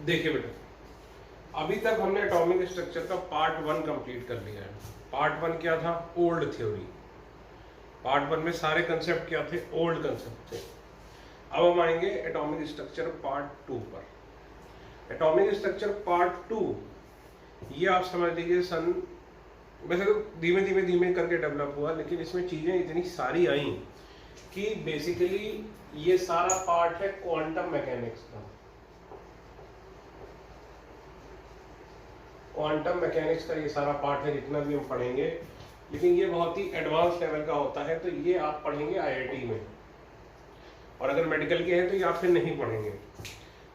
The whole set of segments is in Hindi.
देखिए बेटा, अभी तक हमने एटॉमिक स्ट्रक्चर का पार्ट 1 कंप्लीट कर लिया है। पार्ट 1 क्या था? Old theory. पार्ट 1 में सारे कंसेप्ट क्या थे? ओल्ड कंसेप्ट थे। अब हम आएंगे एटॉमिक स्ट्रक्चर पार्ट 2 पर। एटॉमिक स्ट्रक्चर पार्ट 2 ये आप समझ लीजिए सन, वैसे तो धीमे धीमे धीमे करके डेवलप हुआ, लेकिन इसमें चीजें इतनी सारी आई कि बेसिकली ये सारा पार्ट है क्वांटम मैकेनिक्स का। क्वांटम मैकेनिक्स का ये सारा पार्ट है जितना भी हम पढ़ेंगे, लेकिन ये बहुत ही एडवांस लेवल का होता है, तो ये आप पढ़ेंगे आईआईटी में, और अगर मेडिकल के हैं तो ये आप फिर नहीं पढ़ेंगे।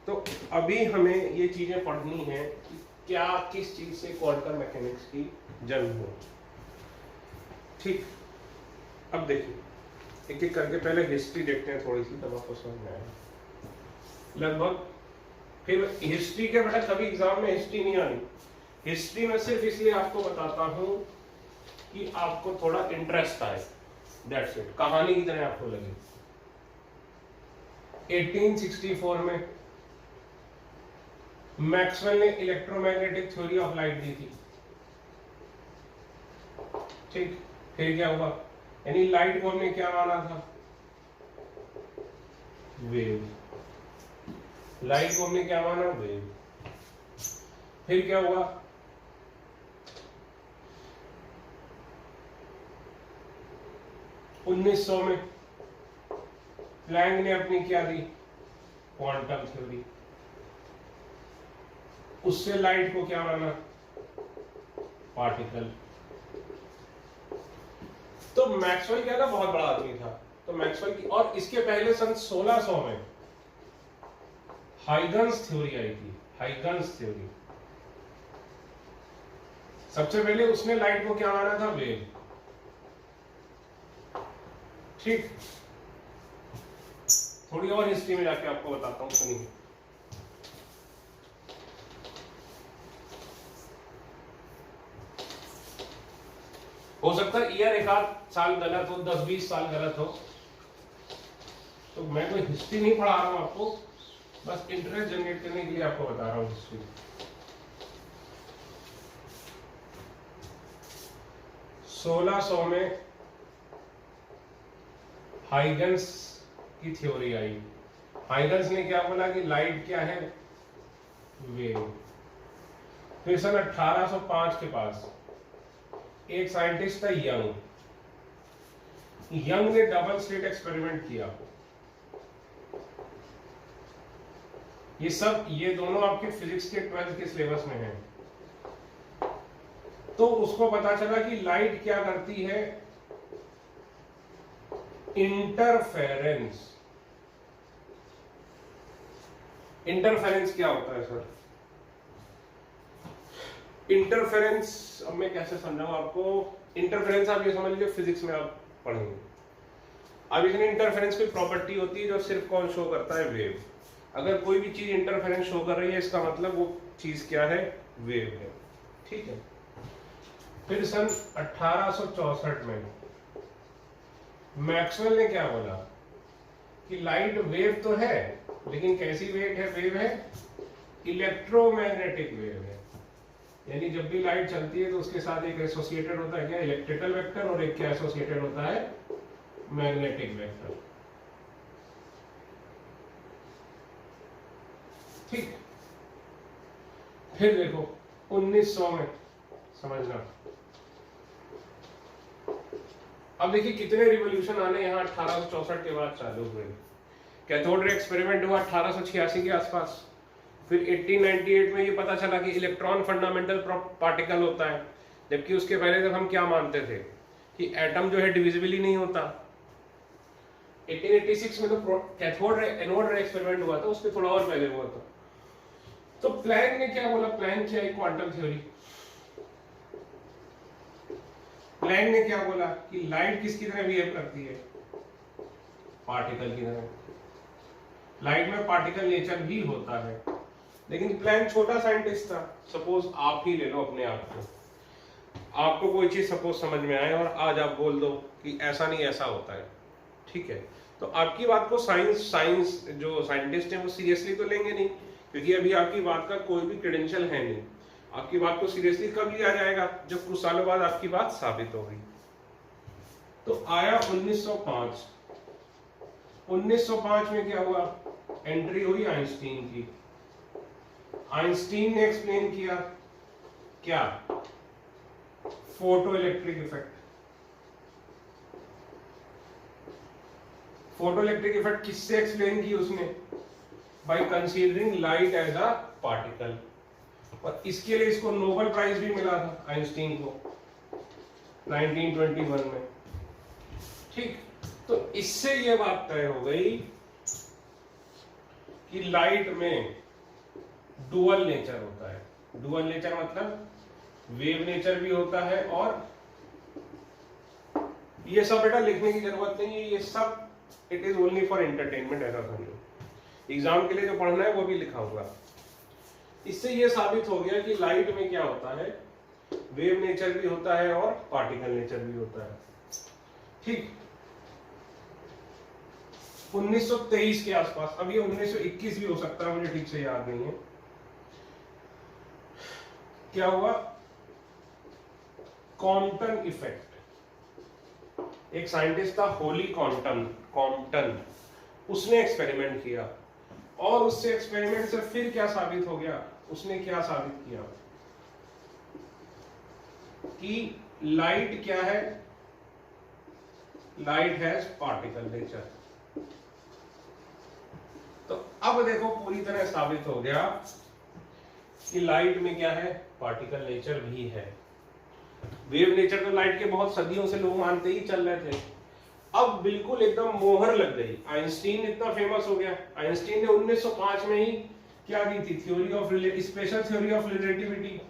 तो अभी हमें ये चीजें पढ़नी है कि क्या किस चीज से क्वांटम मैकेनिक्स की जन्म हुआ। ठीक, अब देखिए एक एक करके पहले हिस्ट्री देखते हैं थोड़ी सी, तब आपको समझ में आएगा लगभग। फिर हिस्ट्री के बेटा कभी एग्जाम में हिस्ट्री नहीं आनी। हिस्ट्री में सिर्फ इसलिए आपको बताता हूं कि आपको थोड़ा इंटरेस्ट आए, दैट्स इट, कहानी की तरह आपको लगे। 1864 में मैक्सवेल ने इलेक्ट्रोमैग्नेटिक थ्योरी ऑफ लाइट दी थी। ठीक, फिर क्या हुआ? यानी लाइट को हमने क्या माना था? वेव। लाइट को हमने क्या माना? वेव। फिर क्या हुआ? उन्नीस में प्लैंक ने अपनी क्या दी? Quantum theory. उससे लाइट को क्या माना? पार्टिकल। तो मैक्सवेल क्या था? बहुत बड़ा आदमी था। तो मैक्सवेल की, और इसके पहले सन 1600 में हाइगन्स थ्योरी आई थी। हाइगन्स थ्योरी, सबसे पहले उसने लाइट को क्या माना था? वेव। ठीक, थोड़ी और हिस्ट्री में जाके आपको बताता हूं, सुनिए। हो सकता है ईयर एक आध साल गलत हो, 10-20 साल गलत हो, तो मैं कोई हिस्ट्री नहीं पढ़ा रहा हूं आपको, बस इंटरेस्ट जनरेट करने के लिए आपको बता रहा हूं हिस्ट्री। 1600 में हाइगन्स की थ्योरी आई। हाइगन्स ने क्या बोला कि लाइट क्या है? वेव। फिर सन 1805 के पास एक साइंटिस्ट था यंग। यंग ने डबल स्लिट एक्सपेरिमेंट किया। ये दोनों आपके फिजिक्स के 12th के सिलेबस में है। तो उसको पता चला कि लाइट क्या करती है? इंटरफेरेंस। इंटरफेरेंस क्या होता है सर? इंटरफेरेंस अब मैं कैसे समझाऊं आपको? इंटरफेरेंस आप ये समझ लीजिए फिजिक्स में आप पढ़ेंगे। अब इसमें इंटरफेरेंस की प्रॉपर्टी होती है जो सिर्फ कौन शो करता है? वेव। अगर कोई भी चीज इंटरफेरेंस शो कर रही है, इसका मतलब वो चीज क्या है? वेव है। ठीक है। फिर सन 1864 में मैक्सवेल ने क्या बोला कि लाइट वेव तो है, लेकिन कैसी वेव है? इलेक्ट्रोमैग्नेटिक वेव है। यानी जब भी लाइट चलती है तो उसके साथ एक एसोसिएटेड होता है क्या? इलेक्ट्रिकल वेक्टर, और एक क्या एसोसिएटेड होता है? Magnetic vector. ठीक, फिर देखो 1900 में, समझना, अब देखिए कितने रिवॉल्यूशन आने यहाँ 1864 के बाद चालू हुए। कैथोड रे एक्सपेरिमेंट हुआ 1886 के आसपास। फिर 1898 में ये पता चला कि इलेक्ट्रॉन फंडामेंटल पार्टिकल होता है, जबकि उसके पहले तक हम क्या मानते थे कि एटम जो है डिविजिबल ही नहीं होता। 1886 में तो कैथोड रे एनोड रे एक्सपेरिमेंट हुआ था, उसके थोड़ा और पहले हुआ था। तो प्लैंक ने क्या बोला? प्लैंक क्या है? Quantum theory. प्लैंक ने क्या बोला कि लाइट किसकी तरह बिहेव करती है? पार्टिकल की तरह। लाइट में पार्टिकल नेचर भी होता है, लेकिन प्लैंक छोटा साइंटिस्ट था। सपोज आप ही ले लो अपने आप को, आपको कोई चीज सपोज समझ में आए और आज आप बोल दो कि ऐसा नहीं ऐसा होता है, ठीक है, तो आपकी बात को साइंस जो साइंटिस्ट है वो सीरियसली तो लेंगे नहीं, क्योंकि अभी आपकी बात का कोई भी क्रेडेंशियल है नहीं। आपकी बात को सीरियसली कब लिया जाएगा, जब कुछ सालों बाद आपकी बात साबित हो गई। तो आया 1905। 1905 में क्या हुआ, एंट्री हुई आइंस्टीन की। आइंस्टीन ने एक्सप्लेन किया क्या, photoelectric effect. Photoelectric effect किससे एक्सप्लेन की उसने, by considering light as a particle. और इसके लिए इसको नोबेल प्राइज भी मिला था आइंस्टीन को 1921 में। ठीक, तो इससे यह बात तय हो गई कि लाइट में डुअल नेचर होता है। डुअल नेचर मतलब वेव नेचर भी होता है, और ये सब बेटा लिखने की जरूरत नहीं है, ये सब it is only for entertainment, ऐसा समझो। एग्जाम के लिए जो पढ़ना है वो भी लिखा होगा। इससे ये साबित हो गया कि लाइट में क्या होता है, वेव नेचर भी होता है और पार्टिकल नेचर भी होता है। ठीक, 1923 के आसपास, अब ये 1921 भी हो सकता है, मुझे ठीक से याद नहीं है, क्या हुआ, कॉम्पटन इफेक्ट। एक साइंटिस्ट था होली कॉम्पटन, उसने एक्सपेरिमेंट किया, और उससे एक्सपेरिमेंट से फिर क्या साबित हो गया, उसने क्या साबित किया कि लाइट क्या है, लाइट हैज पार्टिकल नेचर। तो अब देखो पूरी तरह साबित हो गया कि लाइट में क्या है, पार्टिकल नेचर भी है। वेव नेचर तो लाइट के बहुत सदियों से लोग मानते ही चल रहे थे, अब बिल्कुल एकदम मोहर लग गई। आइंस्टीन इतना फेमस हो गया, आइंस्टीन ने 1905 में ही क्या दी थी, theory of special theory of relativity,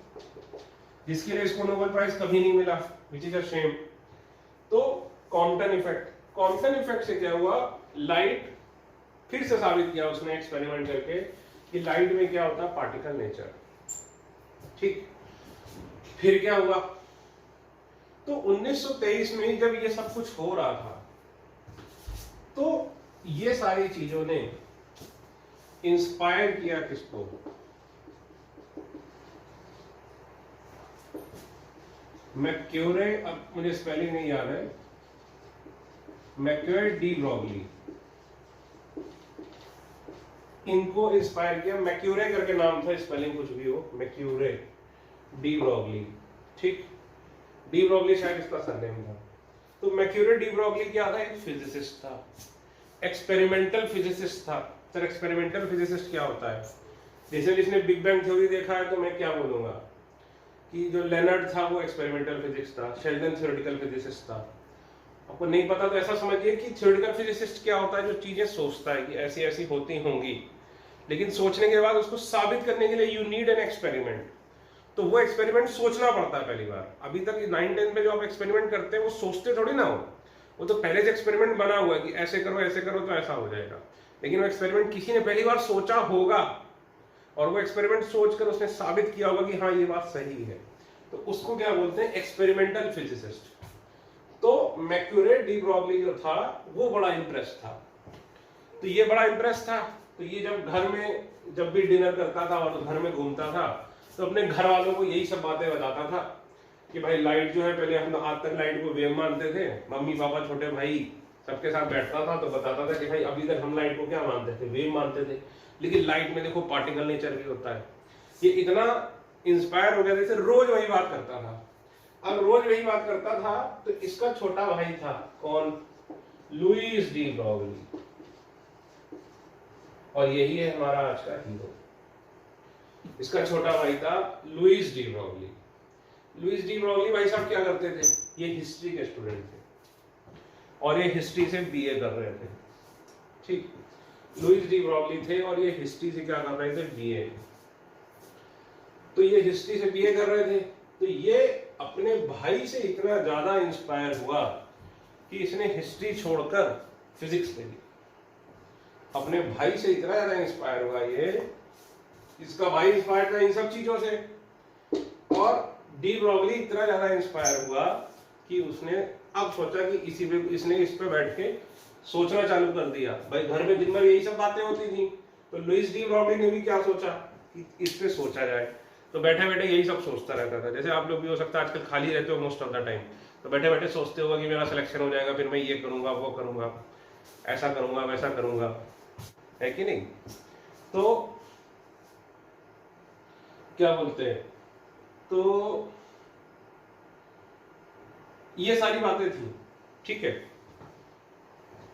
जिसके लिए इसको नोबेल प्राइज कभी नहीं मिला, विच इज अ शेम। तो कॉम्पटन इफेक्ट से क्या हुआ, लाइट फिर से साबित किया उसने एक्सपेरिमेंट करके कि लाइट में क्या होता है, पार्टिकल नेचर। ठीक, फिर क्या हुआ, तो 1923 में जब ये सब कुछ हो रहा था, तो ये सारी चीजों ने इंस्पायर किया किसको, मैक्यूरे, अब मुझे स्पेलिंग नहीं याद है, मैक्यूरे डी ब्रॉगली, इनको इंस्पायर किया। मैक्यूरे करके नाम था, स्पेलिंग कुछ भी हो, मैक्यूरे डी ब्रॉगली। ठीक, डी ब्रॉगली शायद इसका सरनेम था। तो मैक्यूरे डी ब्रॉगली क्या था, एक फिजिसिस्ट था, एक्सपेरिमेंटल फिजिसिस्ट था। सर एक्सपेरिमेंटल फिजिसिस्ट क्या होता है, जैसे जिसने बिग बैंग थ्योरी देखा है तो मैं क्या बोलूंगा कि जो लेनर्ड था वो एक्सपेरिमेंटल फिजिक्स था, शेल्डन थ्योरेटिकल फिजिसिस्ट था। आपको नहीं पता तो ऐसा समझिए कि थ्योरेटिकल फिजिसिस्ट क्या होता है, जो चीजें सोचता है कि ऐसी ऐसी होती होंगी, लेकिन सोचने के बाद उसको साबित करने के लिए यू नीड एन एक्सपेरिमेंट। तो वो एक्सपेरिमेंट सोचना पड़ता है पहली बार। अभी तक 9-10 में जो आप एक्सपेरिमेंट करते हैं वो सोचते थोड़ी ना हो, वो तो पहले से एक्सपेरिमेंट बना हुआ है कि ऐसे करो तो ऐसा हो जाएगा। लेकिन वो एक्सपेरिमेंट किसी ने पहली बार सोचा होगा, और वो एक्सपेरिमेंट सोचकर उसने साबित किया होगा कि हाँ ये बात सही है, तो उसको क्या बोलते हैं, एक्सपेरिमेंटल फिजिसिस्ट। तो मैक्यूरे डी ब्रॉगली जो था वो बड़ा इंप्रेस था। तो ये बड़ा इंप्रेस था, तो ये जब घर में जब भी डिनर करता था और घर में घूमता था तो अपने घर वालों को यही सब बातें बताता था कि भाई लाइट जो है, पहले हम आज तक लाइट को वेव मानते थे, मम्मी पापा छोटे भाई सबके साथ बैठता था तो बताता था कि भाई अभी तक हम लाइट को क्या मानते थे, वेव मानते थे, लेकिन लाइट में देखो पार्टिकल नेचर भी होता है। ये इतना इंस्पायर हो गया, जैसे रोज वही बात करता था। अब रोज वही बात करता था तो इसका छोटा भाई था, कौन, लुईस डी ब्रॉगली, और यही है हमारा आज का हीरो। इसका छोटा भाई था Louis de Broglie. Louis de Broglie भाई साहब क्या करते थे, ये हिस्ट्री के स्टूडेंट थे और ये हिस्ट्री से बीए कर रहे थे। ठीक, लुईस डी ब्रॉगली थे और ये हिस्ट्री से क्या कर रहे थे, बीए। तो ये हिस्ट्री से बीए कर रहे थे, तो ये अपने भाई से इतना ज्यादा इंस्पायर हुआ कि इसने हिस्ट्री छोड़कर फिजिक्स ले ली। अपने भाई से इतना ज्यादा इंस्पायर हुआ ये, इसका भाई इंस्पायर था इन सब चीजों से, और डी ब्रॉगली इतना ज्यादा इंस्पायर हुआ कि उसने अब सोचा कि इसी पे इसने इस पे बैठ के सोचना चालू कर दिया। भाई घर में दिन भर यही सब बातें होती थी, तो लुईस डी ब्रॉगली ने भी क्या सोचा कि इस पे सोचा जाए, तो बैठे बैठे यही सब सोचता रहता था। जैसे आप लोग भी हो सकता है आजकल खाली रहते हो मोस्ट ऑफ द टाइम, तो बैठे बैठे सोचते होगा कि मेरा सिलेक्शन हो जाएगा, फिर मैं ये करूंगा वो करूंगा, ऐसा करूंगा वैसा करूंगा, है कि नहीं। तो क्या बोलते हैं, तो ये सारी बातें थी, ठीक है।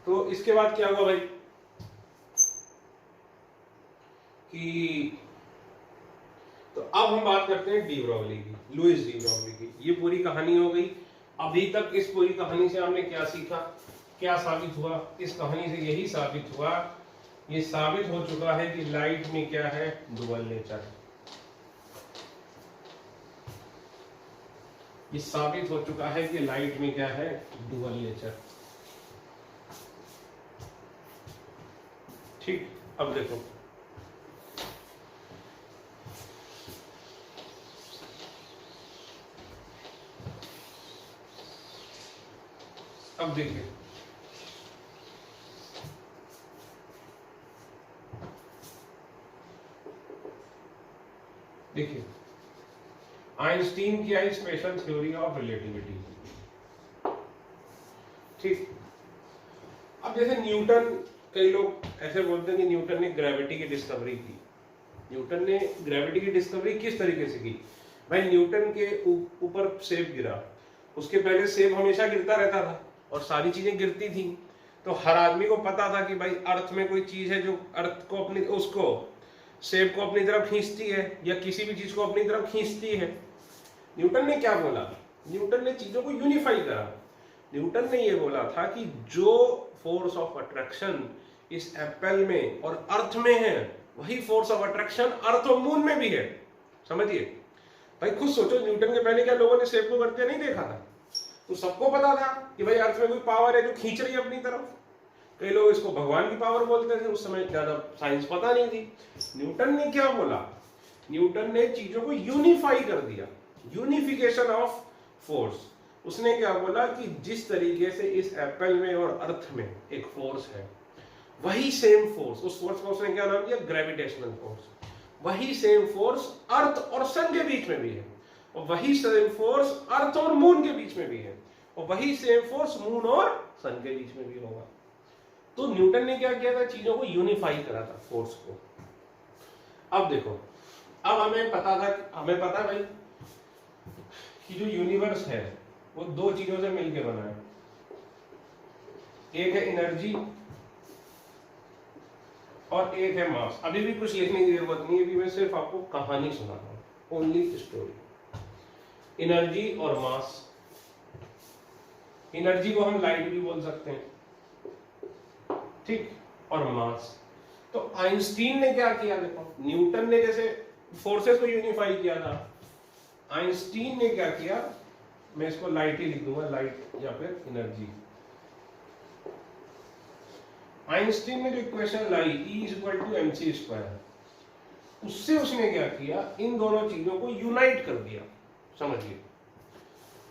तो इसके बाद क्या हुआ भाई कि तो अब हम बात करते हैं डी ब्रॉगली की, लुईस डी ब्रॉगली की। ये पूरी कहानी हो गई। अभी तक इस पूरी कहानी से हमने क्या सीखा, क्या साबित हुआ? इस कहानी से यही साबित हुआ, ये साबित हो चुका है कि लाइट में क्या है, डुअल नेचर। ये साबित हो चुका है कि लाइट में क्या है, डुअल नेचर। ठीक, अब देखो अब देखिए देखिए आइंस्टीन की आई स्पेशल थ्योरी ऑफ रिलेटिविटी। ठीक, अब जैसे न्यूटन, कई लोग ऐसे बोलते हैं कि न्यूटन ने ग्रेविटी की डिस्कवरी की। न्यूटन ने ग्रेविटी की डिस्कवरी किस तरीके से की? भाई न्यूटन के ऊपर सेब गिरा, उसके पहले सेब हमेशा गिरता रहता था और सारी चीजें गिरती थी, तो हर आदमी को पता था कि भाई अर्थ में कोई चीज है जो अर्थ को अपनी, उसको सेब को अपनी तरफ खींचती है या किसी भी चीज को अपनी तरफ खींचती है। न्यूटन ने क्या बोला? न्यूटन ने चीजों को यूनिफाई करा। न्यूटन ने ये बोला था कि जो फोर्स ऑफ अट्रैक्शन इस एप्पल में और अर्थ में है, वही फोर्स ऑफ अट्रैक्शन अर्थ और मून में भी है। समझिए भाई, खुद सोचो, न्यूटन के पहले क्या लोगों ने सेब को करते नहीं देखा था? तो सबको पता था कि भाई अर्थ में कोई पावर है जो खींच रही है अपनी तरफ। कई लोग इसको भगवान की पावर बोलते थे, उस समय ज्यादा साइंस पता नहीं थी। न्यूटन ने क्या बोला? न्यूटन ने चीजों को यूनिफाई कर दिया, यूनिफिकेशन ऑफ फोर्स। उसने क्या बोला कि जिस तरीके से इस एप्पल में और अर्थ में एक फोर्स है, वही सेम फोर्स, उस फोर्स को उसने क्या नाम दिया? Gravitational force. वही सेम फोर्स अर्थ और सन के बीच में भी है, और वही सेम फोर्स अर्थ और मून के बीच में भी है, और वही सेम फोर्स मून और सन के बीच में भी होगा। तो न्यूटन ने क्या किया था? चीजों को यूनिफाई करा था, फोर्स को। अब देखो, अब हमें पता है भाई कि जो यूनिवर्स है वो दो चीजों से मिलकर बना है। एक है एनर्जी और एक है मास। अभी भी कुछ लिखने की जरूरत नहीं है, अभी मैं सिर्फ आपको कहानी सुना रहा हूं, ओनली स्टोरी। एनर्जी और मास। एनर्जी को हम लाइट भी बोल सकते हैं, ठीक, और मास। तो आइंस्टीन ने क्या किया? देखो, न्यूटन ने जैसे फोर्सेस को यूनिफाई किया था, आइंस्टीन ने क्या किया? मैं इसको लाइट ही लिख दूंगा, लाइट या फिर एनर्जी। आइंस्टीन ने जो इक्वेशन लाई E=mc², उससे उसने क्या किया? इन दोनों चीजों को यूनाइट कर दिया। समझिए,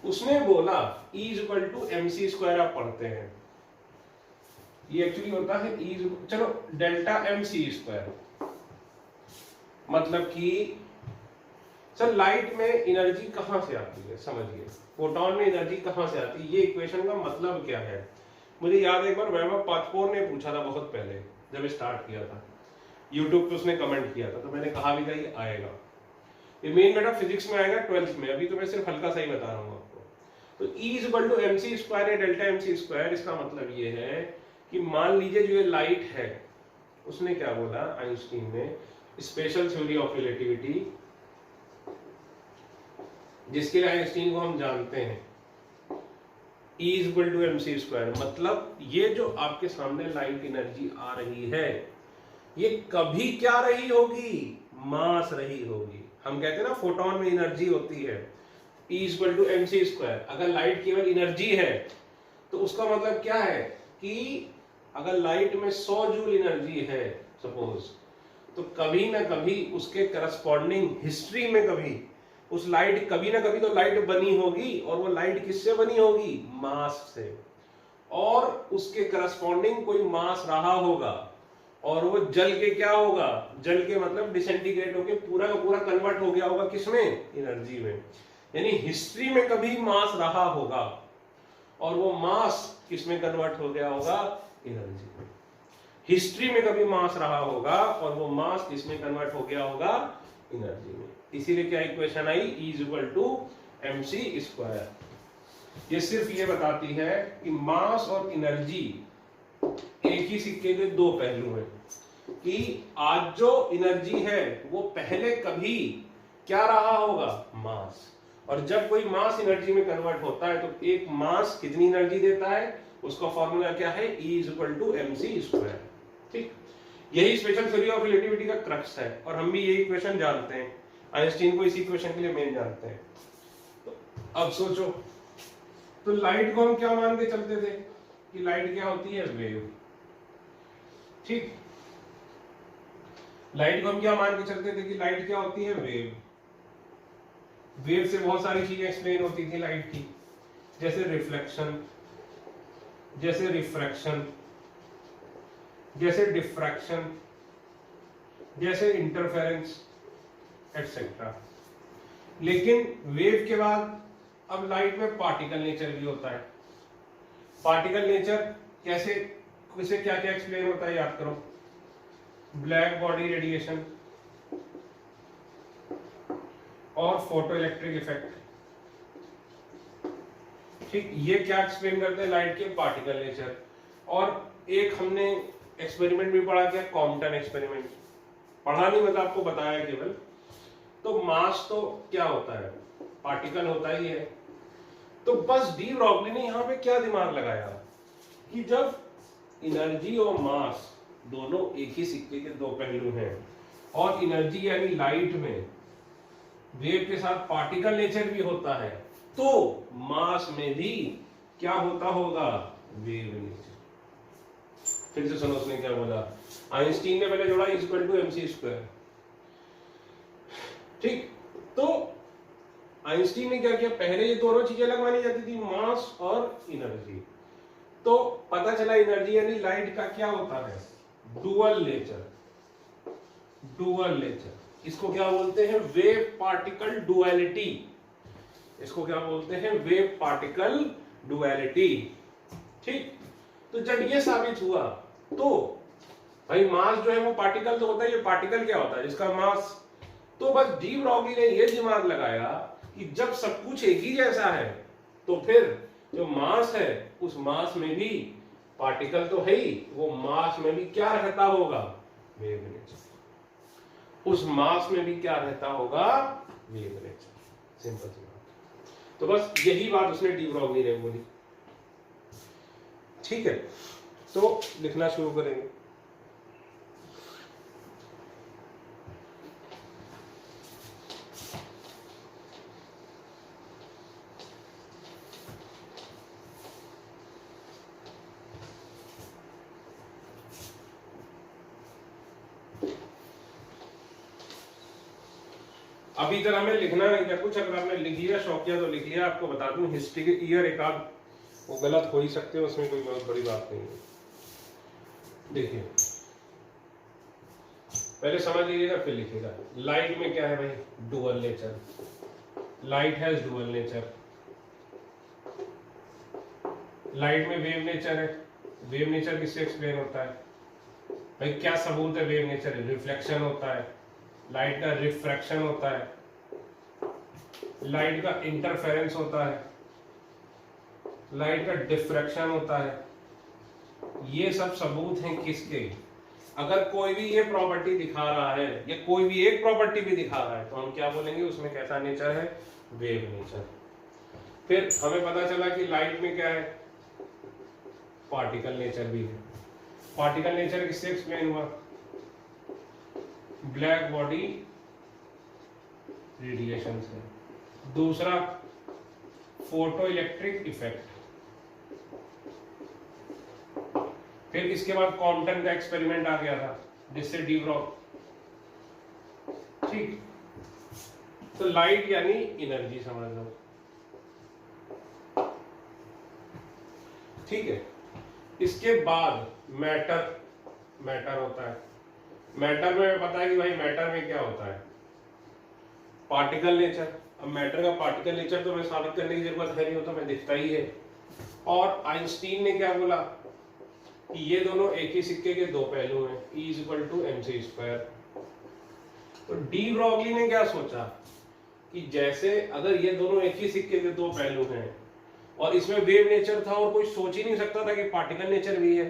उसने बोला E=mc² आप पढ़ते हैं, ये एक्चुअली होता है चलो डेल्टा mc²। मतलब कि सर लाइट में एनर्जी कहां से आती है? समझिए, फोटोन में एनर्जी कहां से आती है, ये इक्वेशन का मतलब क्या है? मुझे याद है एक बार वैभव पाथपोर ने पूछा था बहुत पहले, जब स्टार्ट किया था, यूट्यूब पे उसने कमेंट किया था, तो मैंने कहा भी था ये आएगा, ये मेन बेटा फिजिक्स में आएगा 12th में। अभी तो मैं सिर्फ हल्का सा ही बता रहा हूँ आपको। तो E=mc² या डेल्टा mc², इसका मतलब ये है कि मान लीजिए जो ये लाइट है, उसने क्या बोला आइंस्टीन ने? स्पेशल थ्योरी ऑफ रिलेटिविटी, जिसके लिए आइंस्टीन को हम जानते हैं, E=mc²। मतलब ये जो आपके सामने लाइट एनर्जी आ रही है, ये कभी क्या रही होगी? मास रही होगी। हम कहते हैं ना फोटोन में एनर्जी होती है, E=mc²। अगर लाइट केवल एनर्जी है तो उसका मतलब क्या है कि अगर लाइट में 100 जूल एनर्जी है सपोज, तो कभी ना कभी उसके करस्पॉन्डिंग हिस्ट्री में कभी उस लाइट, कभी ना कभी तो लाइट बनी होगी, और वो लाइट किससे बनी होगी? मास से। और उसके करस्पॉन्डिंग कोई मास रहा होगा, और वो जल के क्या होगा, जल के मतलब डिसइंटीग्रेट होके पूरा का पूरा कन्वर्ट हो गया होगा किसमें, एनर्जी में। यानी हिस्ट्री में कभी मास रहा होगा और वो मास किसमें कन्वर्ट हो गया होगा, एनर्जी में। हिस्ट्री में कभी मास रहा होगा और वो मास किसमें कन्वर्ट हो गया होगा, एनर्जी में। इसीलिए क्या इक्वेशन आई, E = mc²। ये सिर्फ ये बताती है कि मास और एनर्जी एक ही सिक्के के दो पहलू हैं, कि आज जो एनर्जी है वो पहले कभी क्या रहा होगा, मास। और जब कोई मास एनर्जी में कन्वर्ट होता है तो एक मास कितनी एनर्जी देता है, उसका फॉर्मूला क्या है, E = mc²। ठीक, यही स्पेशल थ्योरी ऑफ रिलेटिविटी का क्रक्स है और हम भी यही इक्वेशन जानते हैं, आइंस्टीन को इसी इक्वेशन के लिए मेन जानते हैं। तो अब सोचो, तो लाइट को हम क्या मान के चलते थे कि लाइट क्या होती है, वेव। ठीक, लाइट को हम क्या मान के चलते थे कि लाइट क्या होती है, वेव। वेव से बहुत सारी चीजें एक्सप्लेन होती थी लाइट की, जैसे रिफ्लेक्शन, जैसे रिफ्रैक्शन, जैसे डिफ्रैक्शन, जैसे इंटरफेरेंस एटसेट्रा। लेकिन वेव के बाद अब लाइट में पार्टिकल नेचर भी होता है। पार्टिकल नेचर कैसे, किसे क्या क्या एक्सप्लेन होता है, याद करो। ब्लैक बॉडी रेडिएशन और फोटो इलेक्ट्रिक इफेक्ट। ठीक, ये क्या एक्सप्लेन करते हैं, लाइट के पार्टिकल नेचर। और एक हमने एक्सपेरिमेंट भी पढ़ा क्या, कॉम्पटन एक्सपेरिमेंट। पढ़ा नहीं मतलब आपको बताया केवल। तो मास तो क्या होता है, पार्टिकल होता ही है। तो बस डी ब्रॉगली ने यहाँ पे क्या दिमाग लगाया कि जब एनर्जी और मास दोनों एक ही सिक्के के दो पहलू हैं और एनर्जी यानी लाइट में वेव के साथ पार्टिकल नेचर भी होता है, तो मास में भी क्या होता होगा, वेव नेचर। फिर से सुनो उसने क्या बोला, आइंस्टीन ने पहले जोड़ा E = mc²। ठीक, तो आइंस्टीन ने क्या किया, पहले ये दोनों चीजें अलग मानी जाती थी, मास और एनर्जी। तो पता चला एनर्जी यानी लाइट का क्या होता है, डुअल नेचर। डुअल नेचर, इसको क्या बोलते हैं, वेव पार्टिकल डुअलिटी। इसको क्या बोलते हैं, वेव पार्टिकल डुअलिटी। ठीक, तो जब ये साबित हुआ तो भाई मास जो है वो पार्टिकल तो होता है, ये पार्टिकल क्या होता है, जिसका मास। तो बस डी ब्रॉगली ने ये दिमाग लगाया कि जब सब कुछ एक ही जैसा है तो फिर जो मास है उस मास में भी पार्टिकल तो है ही, वो मास में भी क्या रहता होगा, वेव नेचर। उस मास में भी क्या रहता होगा, वेव नेचर। सिंपल सी बात। तो बस यही बात उसने डी ब्रॉगली ने बोली। ठीक है, तो लिखना शुरू करेंगे। अभी तक हमें लिखना नहीं था कुछ, अगर आपने लिख लिया शौकिया तो लिख लिया। आपको बता दूं हिस्ट्री के ईयर एक आध वो गलत हो ही सकते हो, उसमें कोई बहुत बड़ी बात नहीं है। देखिए पहले समझ लीजिएगा फिर लिखिएगा। लाइट में क्या है भाई, dual nature. Light has dual nature. Light में वेव नेचर है। वेव नेचर किससे एक्सप्लेन होता है भाई, क्या सबूत है वेव नेचर, रिफ्लेक्शन होता है, लाइट का रिफ्रैक्शन होता है, लाइट का इंटरफेरेंस होता है, लाइट का डिफ्रैक्शन होता है। ये सब सबूत हैं किसके, अगर कोई भी ये प्रॉपर्टी दिखा रहा है या कोई भी एक प्रॉपर्टी भी दिखा रहा है तो हम क्या बोलेंगे, उसमें कैसा नेचर है, वेव नेचर। फिर हमें पता चला कि लाइट में क्या है, पार्टिकल नेचर भी है। पार्टिकल नेचर किससे एक्सप्लेन हुआ, ब्लैक बॉडी रेडिएशन से। दूसरा फोटो इलेक्ट्रिक इफेक्ट। फिर इसके बाद कॉम्पटन का एक्सपेरिमेंट आ गया था जिससे डी ब्रॉग। ठीक, तो लाइट यानी एनर्जी समझ लो। ठीक है, इसके बाद मैटर मैटर होता है। मैटर में पता है कि भाई मैटर में क्या होता है, पार्टिकल नेचर। अब मैटर का पार्टिकल नेचर तो मैं साबित करने की जरूरत है नहीं, होता मैं दिखता ही है। और आइंस्टीन ने क्या बोला कि ये दोनों एक ही सिक्के के दो पहलू हैं, E इक्वल टू mc²। तो डी ब्रॉगली ने क्या सोचा कि जैसे अगर ये दोनों एक ही सिक्के के दो पहलू हैं और इसमें वेव नेचर था और कोई सोच ही नहीं सकता था कि पार्टिकल नेचर भी है,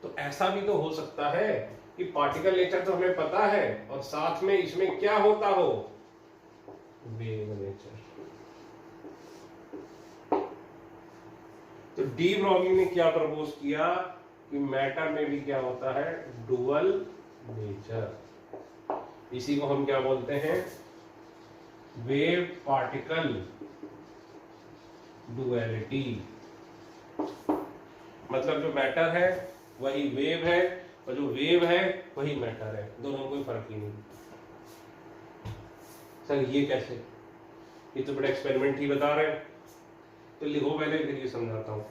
तो ऐसा भी तो हो सकता है कि पार्टिकल नेचर तो हमें पता है और साथ में इसमें क्या होता हो, वेव नेचर। तो डी ब्रॉगली ने क्या प्रपोज किया कि मैटर में भी क्या होता है, डुअल नेचर। इसी को हम क्या बोलते हैं, वेव पार्टिकल डुअलिटी। मतलब जो मैटर है वही वेव है और जो वेव है वही मैटर है, दोनों में कोई फर्क ही नहीं। सर ये कैसे, ये तो बड़ा एक्सपेरिमेंट ही बता रहे हैं। तो लिखो पहले, फिर ये समझाता हूं।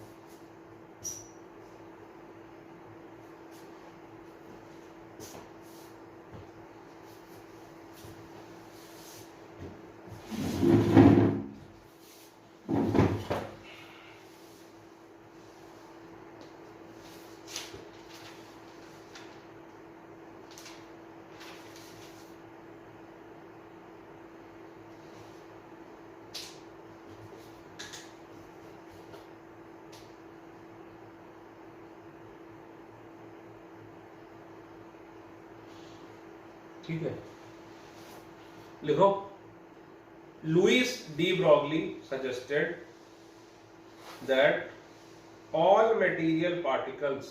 ठीक है, लिखो। Louis de Broglie suggested that all material particles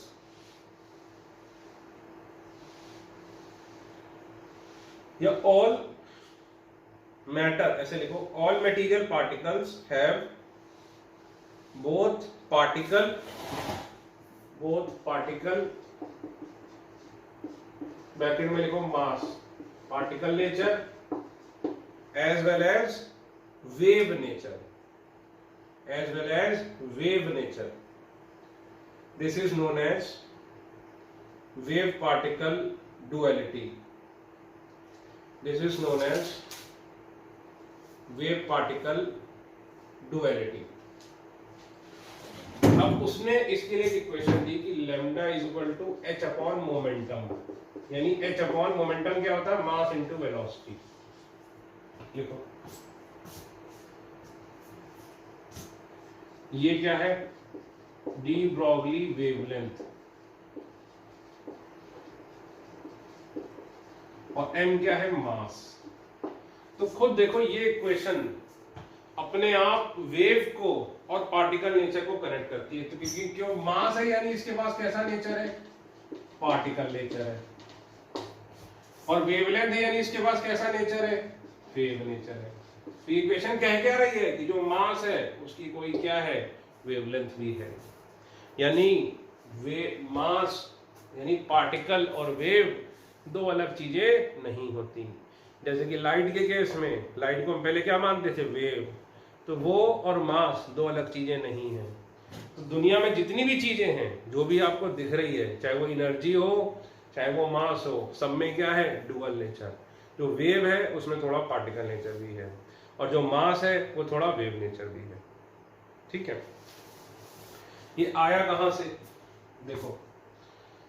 या all matter, ऐसे लिखो, all material particles have both particle bracket में लिखो mass, particle nature as well as wave nature, this is known as wave particle duality, अब उसने इसके लिए इक्वेशन दी कि lambda is equal to h upon momentum, यानी एच अपॉन मोमेंटम क्या होता है, मास इनटू वेलोसिटी। लिखो ये क्या है, डी ब्रॉगली वेवलेंथ और m क्या है, मास। तो खुद देखो ये इक्वेशन अपने आप वेव को और पार्टिकल नेचर को कनेक्ट करती है। तो क्योंकि क्यों मास है, यानी इसके पास कैसा नेचर है, पार्टिकल नेचर है, और वेवलेंथ है यानी इसके पास कैसा नेचर है, वेव नेचर है। तो इक्वेशन कह क्या रही है कि जो मास है उसकी कोई क्या है, वेवलेंथ भी है। यानी मास यानी पार्टिकल और वेव दो अलग चीजें नहीं होती। जैसे कि लाइट के केस में, लाइट को हम पहले क्या मानते थे, वेव, तो वो और मास दो अलग चीजें नहीं है। तो दुनिया में जितनी भी चीजें हैं, जो भी आपको दिख रही है, चाहे वो एनर्जी हो चाहे वो मास हो, सब में क्या है, डुअल नेचर। जो वेव है उसमें थोड़ा पार्टिकल नेचर भी है और जो मास है वो थोड़ा वेव नेचर भी है। ठीक है, ये आया कहां से, देखो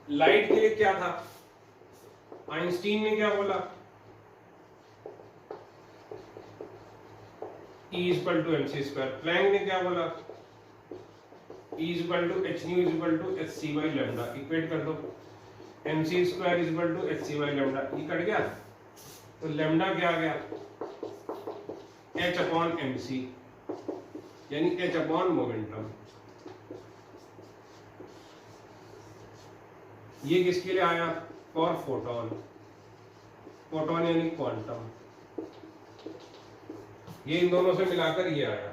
लाइट के लिए क्या था, आइंस्टीन ने क्या बोला, E equal to mc²। Planck ने क्या बोला, E equal to h nu equal to hc by lambda. Equate कर दो, mc² equal to hc by lambda. ये कट गया तो लैम्डा क्या आ गया, h अपॉन mc, यानी h अपॉन मोमेंटम। ये किसके लिए आया, फॉर फोटोन, फोटोन यानी क्वांटम। ये इन दोनों से मिलाकर ये आया।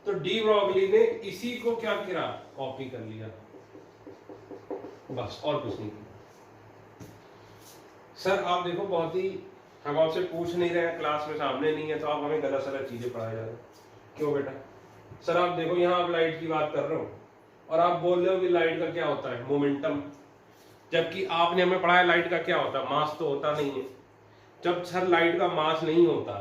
तो डी ब्रॉगली ने इसी को क्या किया, कॉपी कर लिया, बस और कुछ नहीं किया। सर आप देखो, बहुत ही हम आपसे पूछ नहीं रहे हैं, क्लास में सामने नहीं है, तो आप हमें गलत सलत चीजें पढ़ाए जा रहे हो क्यों बेटा। सर आप देखो, यहाँ आप लाइट की बात कर रहे हो और आप बोल रहे हो कि लाइट का क्या होता है, मोमेंटम। जबकि आपने हमें पढ़ाया लाइट का क्या होता है, मास तो होता नहीं है। जब सर लाइट का मास नहीं होता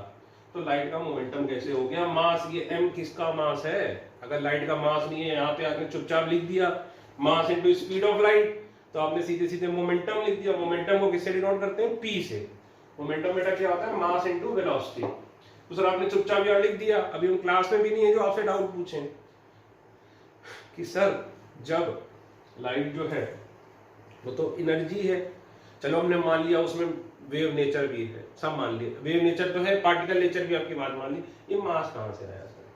तो लाइट का मोमेंटम कैसे हो गया, मास, ये m किसका मास है। अगर लाइट का मास नहीं है, यहाँ पे आपने चुपचाप लिख दिया mass into speed of light, तो आपने सीधे सीधे मोमेंटम लिख दिया। मोमेंटम को किससे डिनोट करते हैं, p से। मोमेंटम बेटा क्या होता है, मास इनटू वेलोसिटी। तो सर आपने चुपचाप यहाँ लिख दिया, अभी हम क्लास में भी नहीं है जो आपसे डाउट पूछें कि सर जब लाइट जो है वो तो एनर्जी है, चलो हमने मान लिया उसमें वेव नेचर भी है, सब मान लिया, वेव नेचर तो है, पार्टिकल नेचर भी आपकी बात मान ली, ये मास कहां से आया सर।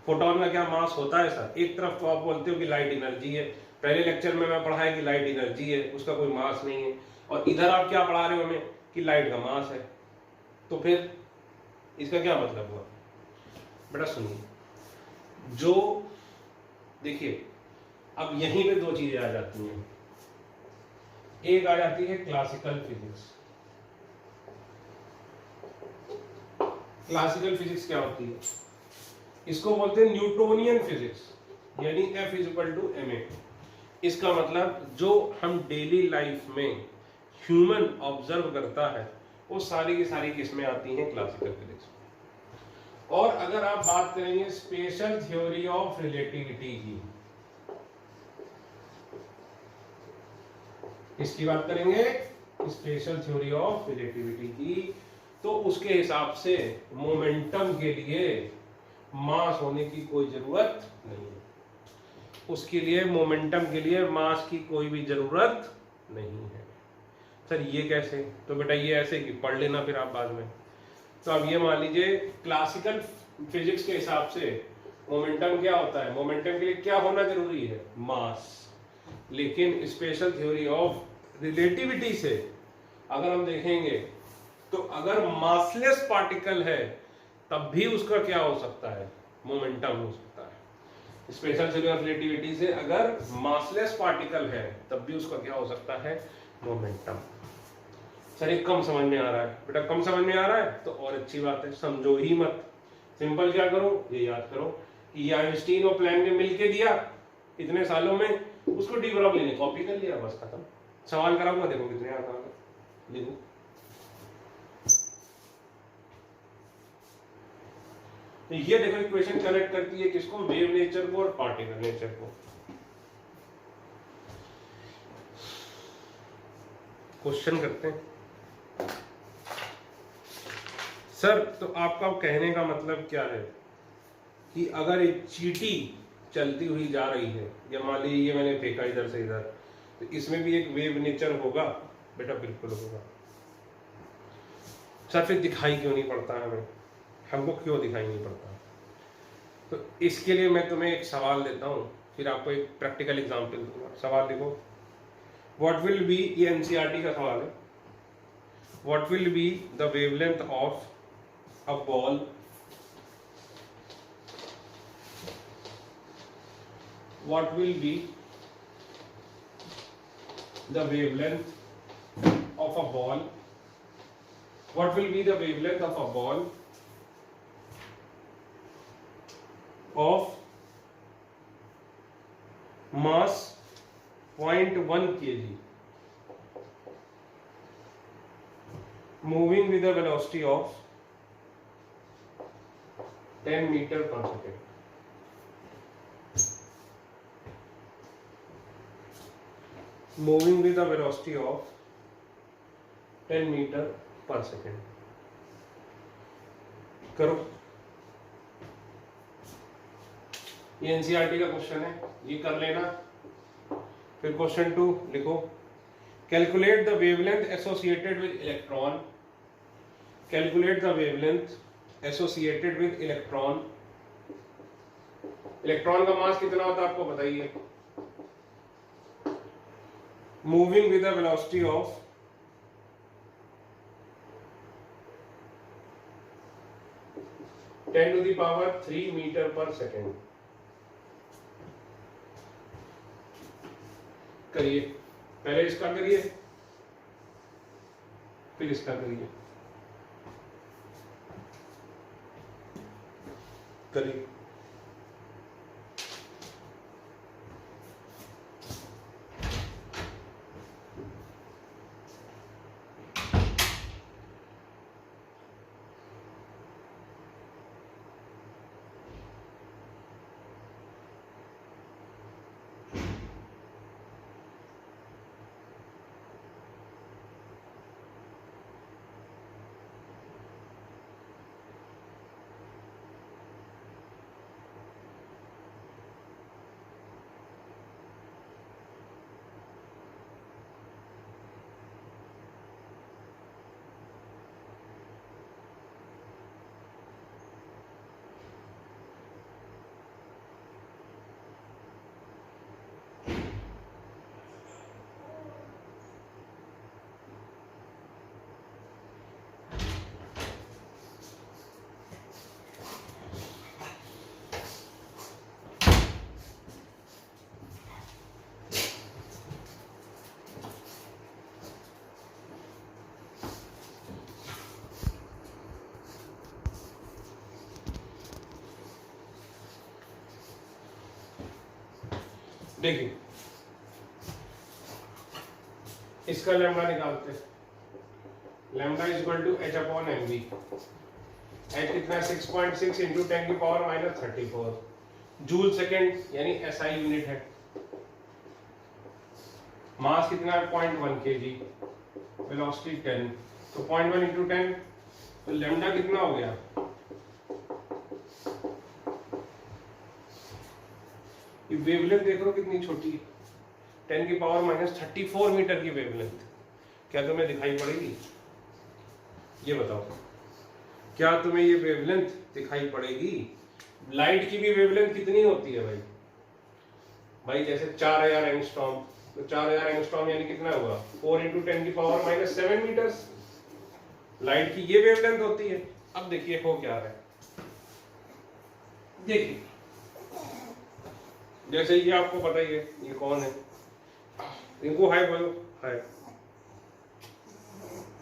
फोटोन का क्या मास होता है सर। एक तरफ तो आप बोलते हो कि लाइट एनर्जी है, पहले लेक्चर में मैं पढ़ाया कि लाइट एनर्जी है, उसका कोई मास नहीं है, और इधर आप क्या पढ़ा रहे हो हमें कि लाइट का मास है, तो फिर इसका क्या मतलब हुआ। बेटा सुनिए, जो देखिए अब यहीं पे दो चीजें आ जाती हैं, एक आ जाती है क्लासिकल फिजिक्स। क्लासिकल फिजिक्स क्या होती है, इसको बोलते हैं न्यूटोनियन फिजिक्स, यानी F इक्वल टू ma। इसका मतलब जो हम डेली लाइफ में ह्यूमन ऑब्जर्व करता है वो सारी की सारी किसमें आती हैं, क्लासिकल फिजिक्स। और अगर आप बात करेंगे स्पेशल थ्योरी ऑफ रिलेटिविटी की, इसकी बात करेंगे स्पेशल थ्योरी ऑफ रिलेटिविटी की, तो उसके हिसाब से मोमेंटम के लिए मास होने की कोई जरूरत नहीं है। उसके लिए मोमेंटम के लिए मास की कोई भी जरूरत नहीं है। सर ये कैसे, तो बेटा ये ऐसे कि पढ़ लेना फिर आप बाद में। तो अब ये मान लीजिए क्लासिकल फिजिक्स के हिसाब से मोमेंटम क्या होता है, मोमेंटम के लिए क्या होना जरूरी है, मास। लेकिन स्पेशल थ्योरी ऑफ रिलेटिविटी से अगर हम देखेंगे तो अगर मासलेस पार्टिकल है तब भी उसका क्या हो सकता है, मोमेंटम हो सकता है। स्पेशल थ्योरी ऑफ रिलेटिविटी से अगर मासलेस पार्टिकल है तब भी उसका क्या हो सकता है, मोमेंटम। सर ये कम समझ में आ रहा है, बेटा कम समझ में आ रहा है तो और अच्छी बात है, समझो ही मत। सिंपल क्या करो, ये याद करो कि आइंस्टीन और प्लैंक ने मिलके दिया इतने सालों में, उसको डी ब्रॉगली ने कॉपी कर लिया, बस खत्म। सवाल कराऊंगा, देखो कितने आता है, लिखो। तो ये देखो इक्वेशन कनेक्ट करती है किसको, वेव नेचर को और पार्टिकल नेचर को। क्वेश्चन करते हैं। सर तो आपका कहने का मतलब क्या है कि अगर एक चींटी चलती हुई जा रही है, या मान लीजिए ये मैंने फेंका इधर से इधर, तो इसमें भी एक वेव नेचर होगा, बेटा बिल्कुल होगा। सर फिर दिखाई क्यों नहीं पड़ता हमें, हमको क्यों दिखाई नहीं पड़ता। तो इसके लिए मैं तुम्हें एक सवाल देता हूं, फिर आपको एक प्रैक्टिकल एग्जांपल दूंगा। सवाल देखो, व्हाट विल बी, ये एनसीईआरटी का सवाल है, what will be the wavelength of a ball what will be the wavelength of a ball, what will be the wavelength of a ball of mass 0.1 kg moving with a velocity of 10 meter per second। Moving with a velocity of 10 meter per second। करो, ये एनसीईआरटी का क्वेश्चन है, ये कर लेना। फिर क्वेश्चन 2 लिखो, calculate the wavelength associated with electron, calculate the wavelength associated with electron. Electron का मास कितना होता है आपको बताइए, moving with a velocity of 10 to the power 3 meter per second। करिए, पहले इसका करिए फिर इसका करिए, करिए। देखिए इसका लैम्डा निकालते हैं, lambda is equal to h upon M V. h कितना 6.6 इंटू 10 की पावर माइनस 34 जूल सेकेंड यानी SI यूनिट है। मास कितना है 0.1 kg, वेलोसिटी 10, तो 0.1 इंटू 10 तो लैम्डा कितना हो गया, ये वेवलेंथ देख लो कितनी छोटी है, 10 की पावर माइनस 34 मीटर की वेवलेंथ। क्या तुम्हें दिखाई पड़ेगी, ये बताओ, क्या तुम्हें ये वेवलेंथ दिखाई पड़ेगी? लाइट की भी वेवलेंथ कितनी होती है भाई? भाई जैसे 4000 एंगस्ट्रॉम, तो 4000 एंगस्ट्रॉम यानी कितना हुआ 4 इंटू 10 की पावर माइनस 7 मीटर्स। लाइट की ये वेवलेंथ होती है। अब देखिए हो क्या रहा है, देखिए जैसे ये आपको पता ही है ये कौन है, रिंकू हाय बोलो, हाय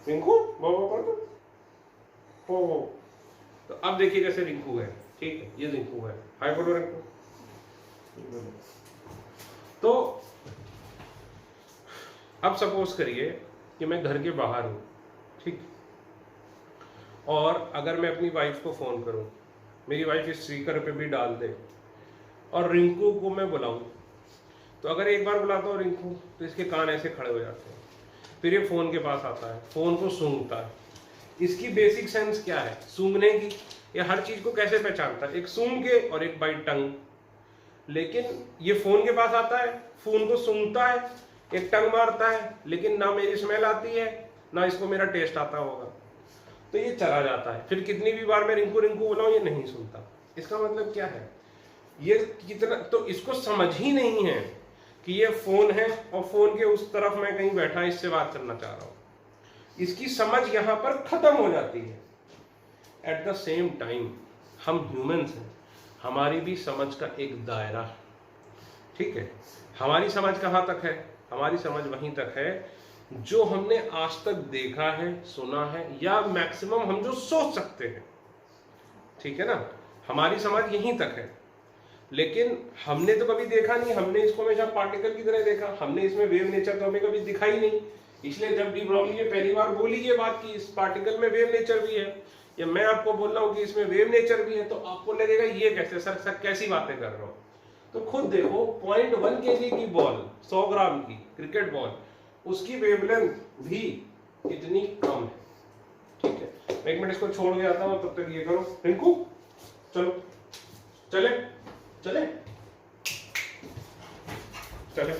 रिंकू बोलो, हो। तो अब देखिए जैसे रिंकू है, ठीक है, ये रिंकू है, हाय बोलो रिंकू। तो अब सपोज करिए कि मैं घर के बाहर हूं, ठीक, और अगर मैं अपनी वाइफ को फोन करूं, मेरी वाइफ इस स्पीकर पे भी डाल दे और रिंकू को मैं बुलाऊं, तो अगर एक बार बुलाता हूं रिंकू तो इसके कान ऐसे खड़े हो जाते हैं, फिर ये फोन के पास आता है, फोन को सूंघता है। इसकी बेसिक सेंस क्या है सूंघने की? ये हर चीज को कैसे पहचानता है, एक सूंघ के और एक बाई टंग। लेकिन ये फोन के पास आता है, फोन को सूंघता है, एक टंग मारता है, लेकिन ना मेरी स्मेल आती है ना इसको मेरा टेस्ट आता होगा, तो ये चला जाता है। फिर कितनी भी बार मैं रिंकू रिंकू बुलाऊं ये नहीं सुनता। इसका मतलब क्या है, ये कितना, तो इसको समझ ही नहीं है कि ये फोन है और फोन के उस तरफ मैं कहीं बैठा इससे बात करना चाह रहा हूं। इसकी समझ यहां पर खत्म हो जाती है। एट द सेम टाइम हम ह्यूमंस हैं, हमारी भी समझ का एक दायरा, ठीक है। हमारी समझ कहां तक है? हमारी समझ वहीं तक है जो हमने आज तक देखा है, सुना है, या मैक्सिमम हम जो सोच सकते हैं, ठीक है ना। हमारी समझ यहीं तक है। लेकिन हमने तो कभी देखा नहीं, हमने इसको हमेशा पार्टिकल की तरह देखा, हमने इसमें वेव नेचर तो हमें कभी दिखाई नहीं। इसलिए जब डी ब्रॉगली ने पहली बार बोली ये बात कि इस पार्टिकल में वेव नेचर भी है, या मैं आपको बोल रहा हूं कि इसमें वेव नेचर भी है, तो आपको लगेगा ये कैसे सर कैसी बातें कर रहा हूं। तो खुद देखो 0.1 kg की बॉल, 100 ग्राम की क्रिकेट बॉल, उसकी वेवलेंथ भी इतनी कम है, ठीक है। एक मिनट इसको छोड़ के आता हूं, तब तक ये करो रिंकू, चलो चले चले चले।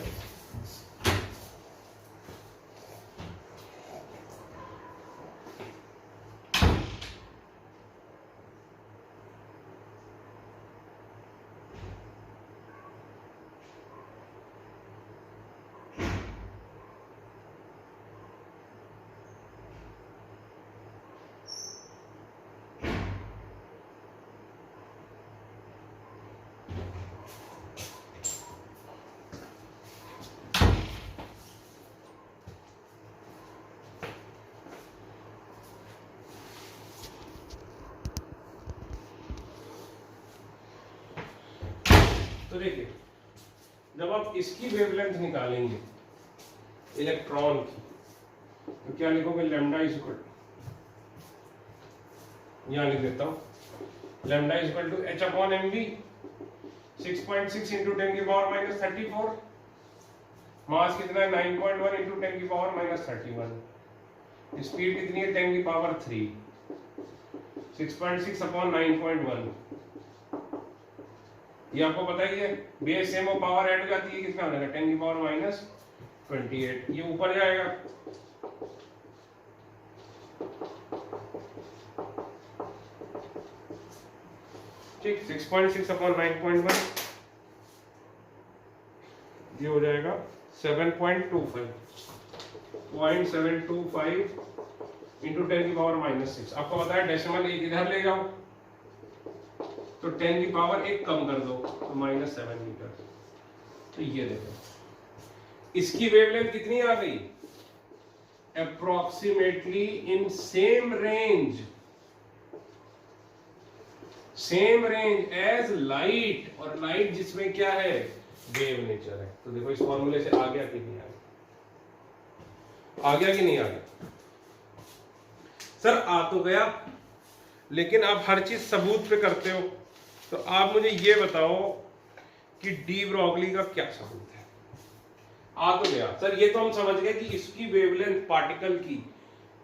तो देखिए जब आप इसकी वेवलेंथ निकालेंगे इलेक्ट्रॉन की, तो क्या लिखोगे, लैम्डा इज इक्वल, यहां लिख देता हूं, lambda is equal to h upon M V, 6.6 into 10 की पावर माइनस 34, मास कितना है 9.1 इंटू 10 की पावर माइनस 31, स्पीड कितनी है 10 की पावर 3, 6.6 अपॉन 9.1, ये आपको पता ही है, बेस सेम और पावर ऐड हो जाती है, कितना हो जाएगा 10 की पावर माइनस 28, ये ऊपर जाएगा, ठीक, 6.6 अपॉन 9.1, ये हो जाएगा 7.25, 0.725 इंटू 10 की पावर माइनस 6। आपको पता है डेसिमल एक इधर ले जाओ तो 10 की पावर एक कम कर दो तो -7 मीटर। तो ये देखो इसकी वेवलेंथ कितनी आ गई, approximately in same range as light, और लाइट जिसमें क्या है वेव नेचर है। तो देखो इस फॉर्मूले से आ गया कि नहीं आ गया, आ गया कि नहीं आ गया? सर आ तो गया, लेकिन आप हर चीज सबूत पे करते हो, तो आप मुझे ये बताओ कि डी ब्रॉगली का क्या सबूत है? आ तो गया सर, ये तो हम समझ गए कि इसकी वेवलेंथ पार्टिकल की,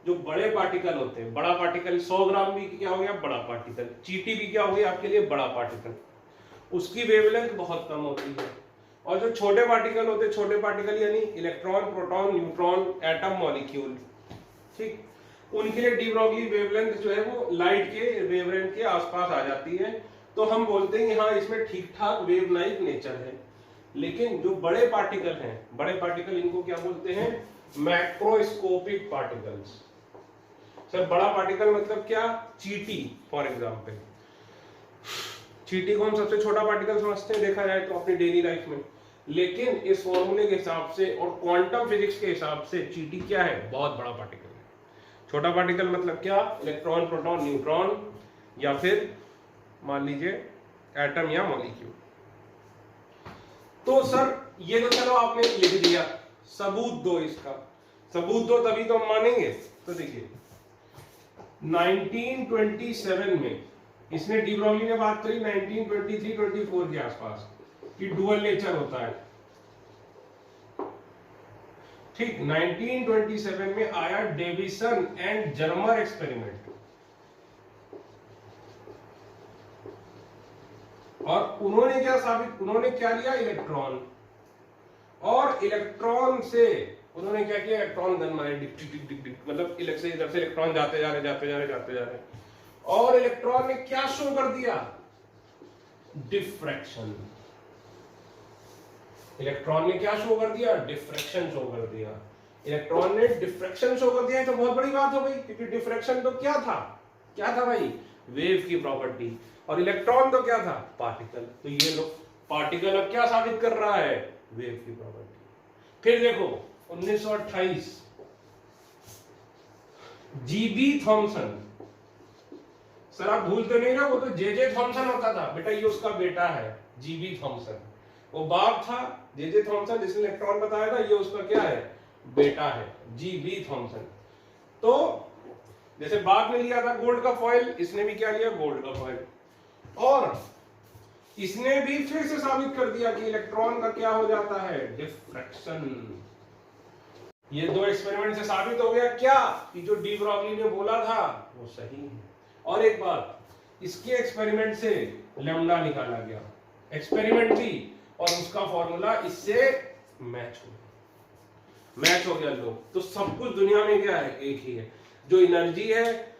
जो बड़े पार्टिकल होते हैं, बड़ा पार्टिकल 100 ग्राम भी क्या हो गया, बड़ा पार्टिकल, चींटी भी क्या हो गया आपके लिए, बड़ा पार्टिकल, उसकी वेवलेंथ बहुत कम होती है। और जो छोटे पार्टिकल होते हैं, छोटे पार्टिकल यानी electron, proton, neutron, atom, molecule, ठीक, उनके लिए डी ब्रॉगली वेवलेंथ जो है वो लाइट के वेवलेंथ के आसपास आ जाती है। तो हम बोलते हैं कि हाँ इसमें ठीक ठाक वेव लाइक नेचर है। लेकिन जो बड़े पार्टिकल हैं, बड़े पार्टिकल, इनको क्या बोलते हैं, मैक्रोस्कोपिक पार्टिकल्स। सर बड़ा पार्टिकल मतलब क्या, चींटी फॉर एग्जांपल, चींटी को हम सबसे छोटा पार्टिकल समझते हैं देखा जाए तो अपनी डेली लाइफ में, लेकिन इस फॉर्मूले के हिसाब से और क्वांटम फिजिक्स के हिसाब से चींटी क्या है, बहुत बड़ा पार्टिकल है। छोटा पार्टिकल मतलब क्या, इलेक्ट्रॉन, प्रोटॉन, न्यूट्रॉन, या फिर मान लीजिए एटम या मॉलिक्यूल। तो सर ये तो चलो आपने लिख दिया, सबूत दो, इसका सबूत दो तभी तो हम मानेंगे। तो देखिए 1927 में इसने डी ब्रॉगली ने बात करी 1923-24 के आसपास कि डुअल नेचर होता है, ठीक। 1927 में आया डेविसन एंड जर्मर एक्सपेरिमेंट, और उन्होंने क्या साबित, उन्होंने क्या लिया, इलेक्ट्रॉन, और इलेक्ट्रॉन से उन्होंने क्या किया, इलेक्ट्रॉन गन मारे, Dick Dick Dick Dick Dick, मतलब इधर से इलेक्ट्रॉन जाते जा रहे, और इलेक्ट्रॉन ने क्या शो कर दिया, डिफ्रैक्शन। इलेक्ट्रॉन ने क्या शो कर दिया, डिफ्रैक्शन शो कर दिया। इलेक्ट्रॉन ने डिफ्रैक्शन शो कर दिया तो बहुत बड़ी बात हो गई, क्योंकि डिफ्रैक्शन तो क्या था भाई, वेव की प्रॉपर्टी, और इलेक्ट्रॉन तो क्या था, पार्टिकल। तो ये लो, पार्टिकल अब क्या साबित कर रहा है, वेव की प्रॉपर्टी। फिर देखो 1928 जीबी थॉमसन, सर आप भूलते नहीं ना, वो तो जे थॉमसन होता था बेटा, ये उसका बेटा है जीबी थॉमसन। वो बाप था जे थॉमसन जिसने इलेक्ट्रॉन बताया था, ये उसका क्या है, बेटा है जीबी थॉमसन। तो जैसे बाप ने लिया था गोल्ड का फॉइल, इसने भी क्या लिया, गोल्ड का फॉइल, और इसने भी फिर से साबित कर दिया कि इलेक्ट्रॉन का क्या हो जाता है, डिफ्रैक्शन। ये दो एक्सपेरिमेंट से साबित हो गया क्या, कि जो डी ब्रॉगली ने बोला था वो सही है। और एक बात, इसके एक्सपेरिमेंट से लैम्डा निकाला गया, एक्सपेरिमेंट भी, और उसका फॉर्मूला इससे मैच हो गया लोग। तो सब कुछ दुनिया में क्या है, एक ही है। जो एनर्जी है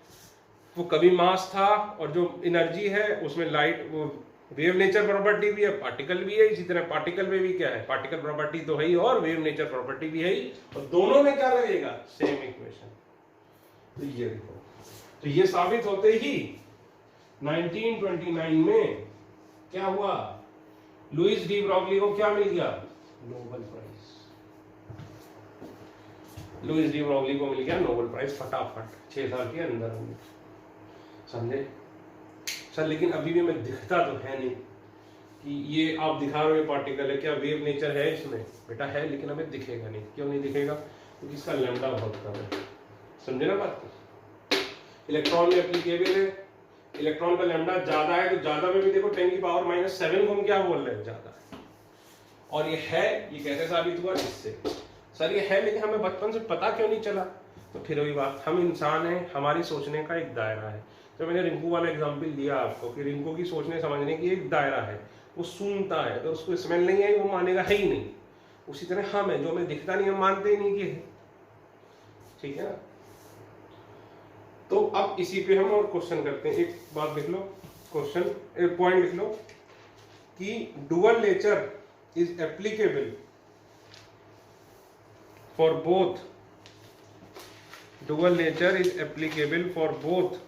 वो कभी मास था, और जो एनर्जी है उसमें लाइट, वो वेव नेचर प्रॉपर्टी भी है, पार्टिकल भी है, इसी तरह पार्टिकल में भी क्या है, पार्टिकल प्रॉपर्टी तो है ही, और वेव नेचर प्रॉपर्टी भी है ही, और दोनों में क्या लगेगा, सेम इक्वेशन। तो ये देखो, तो ये साबित होते ही 1929 में क्या हुआ, लुइस डी ब्रॉगली को क्या मिल गया, Nobel prize. Louis de Broglie को मिल गया नोबेल प्राइज, फटाफट 6 साल के अंदर, समझे सर। लेकिन अभी भी हमें दिखता तो है नहीं कि ये आप दिखा रहे हो पार्टिकल है, क्या वेव नेचर है इसमें, बेटा है, लेकिन हमें दिखेगा नहीं। क्यों नहीं दिखेगा, क्योंकि इसका लैम्डा बहुत कम है, समझे ना बात। इलेक्ट्रॉन में एप्लीकेबल है, इलेक्ट्रॉन का लैम्डा ज्यादा है, तो ज्यादा में भी देखो 10⁻⁷ को हम क्या बोल रहे हैं, ज्यादा है। और ये है, ये कैसे साबित हुआ, इससे। सर ये है, लेकिन हमें बचपन से पता क्यों नहीं चला। तो फिर वही बात, हम इंसान हैं, हमारी सोचने का एक दायरा है। तो मैंने रिंकू वाला एग्जाम्पल दिया आपको कि रिंकू की सोचने समझने की एक दायरा है, वो सूंघता है, तो उसको स्मेल नहीं आई, वो मानेगा है ही नहीं। उसी तरह हम है, जो हमें दिखता नहीं, हम मानते ही नहीं कि है, ठीक है ना। तो अब इसी पे हम और क्वेश्चन करते हैं। एक बात लिख लो, क्वेश्चन, एक पॉइंट लिख लो कि dual nature is applicable for both, dual nature is applicable for both,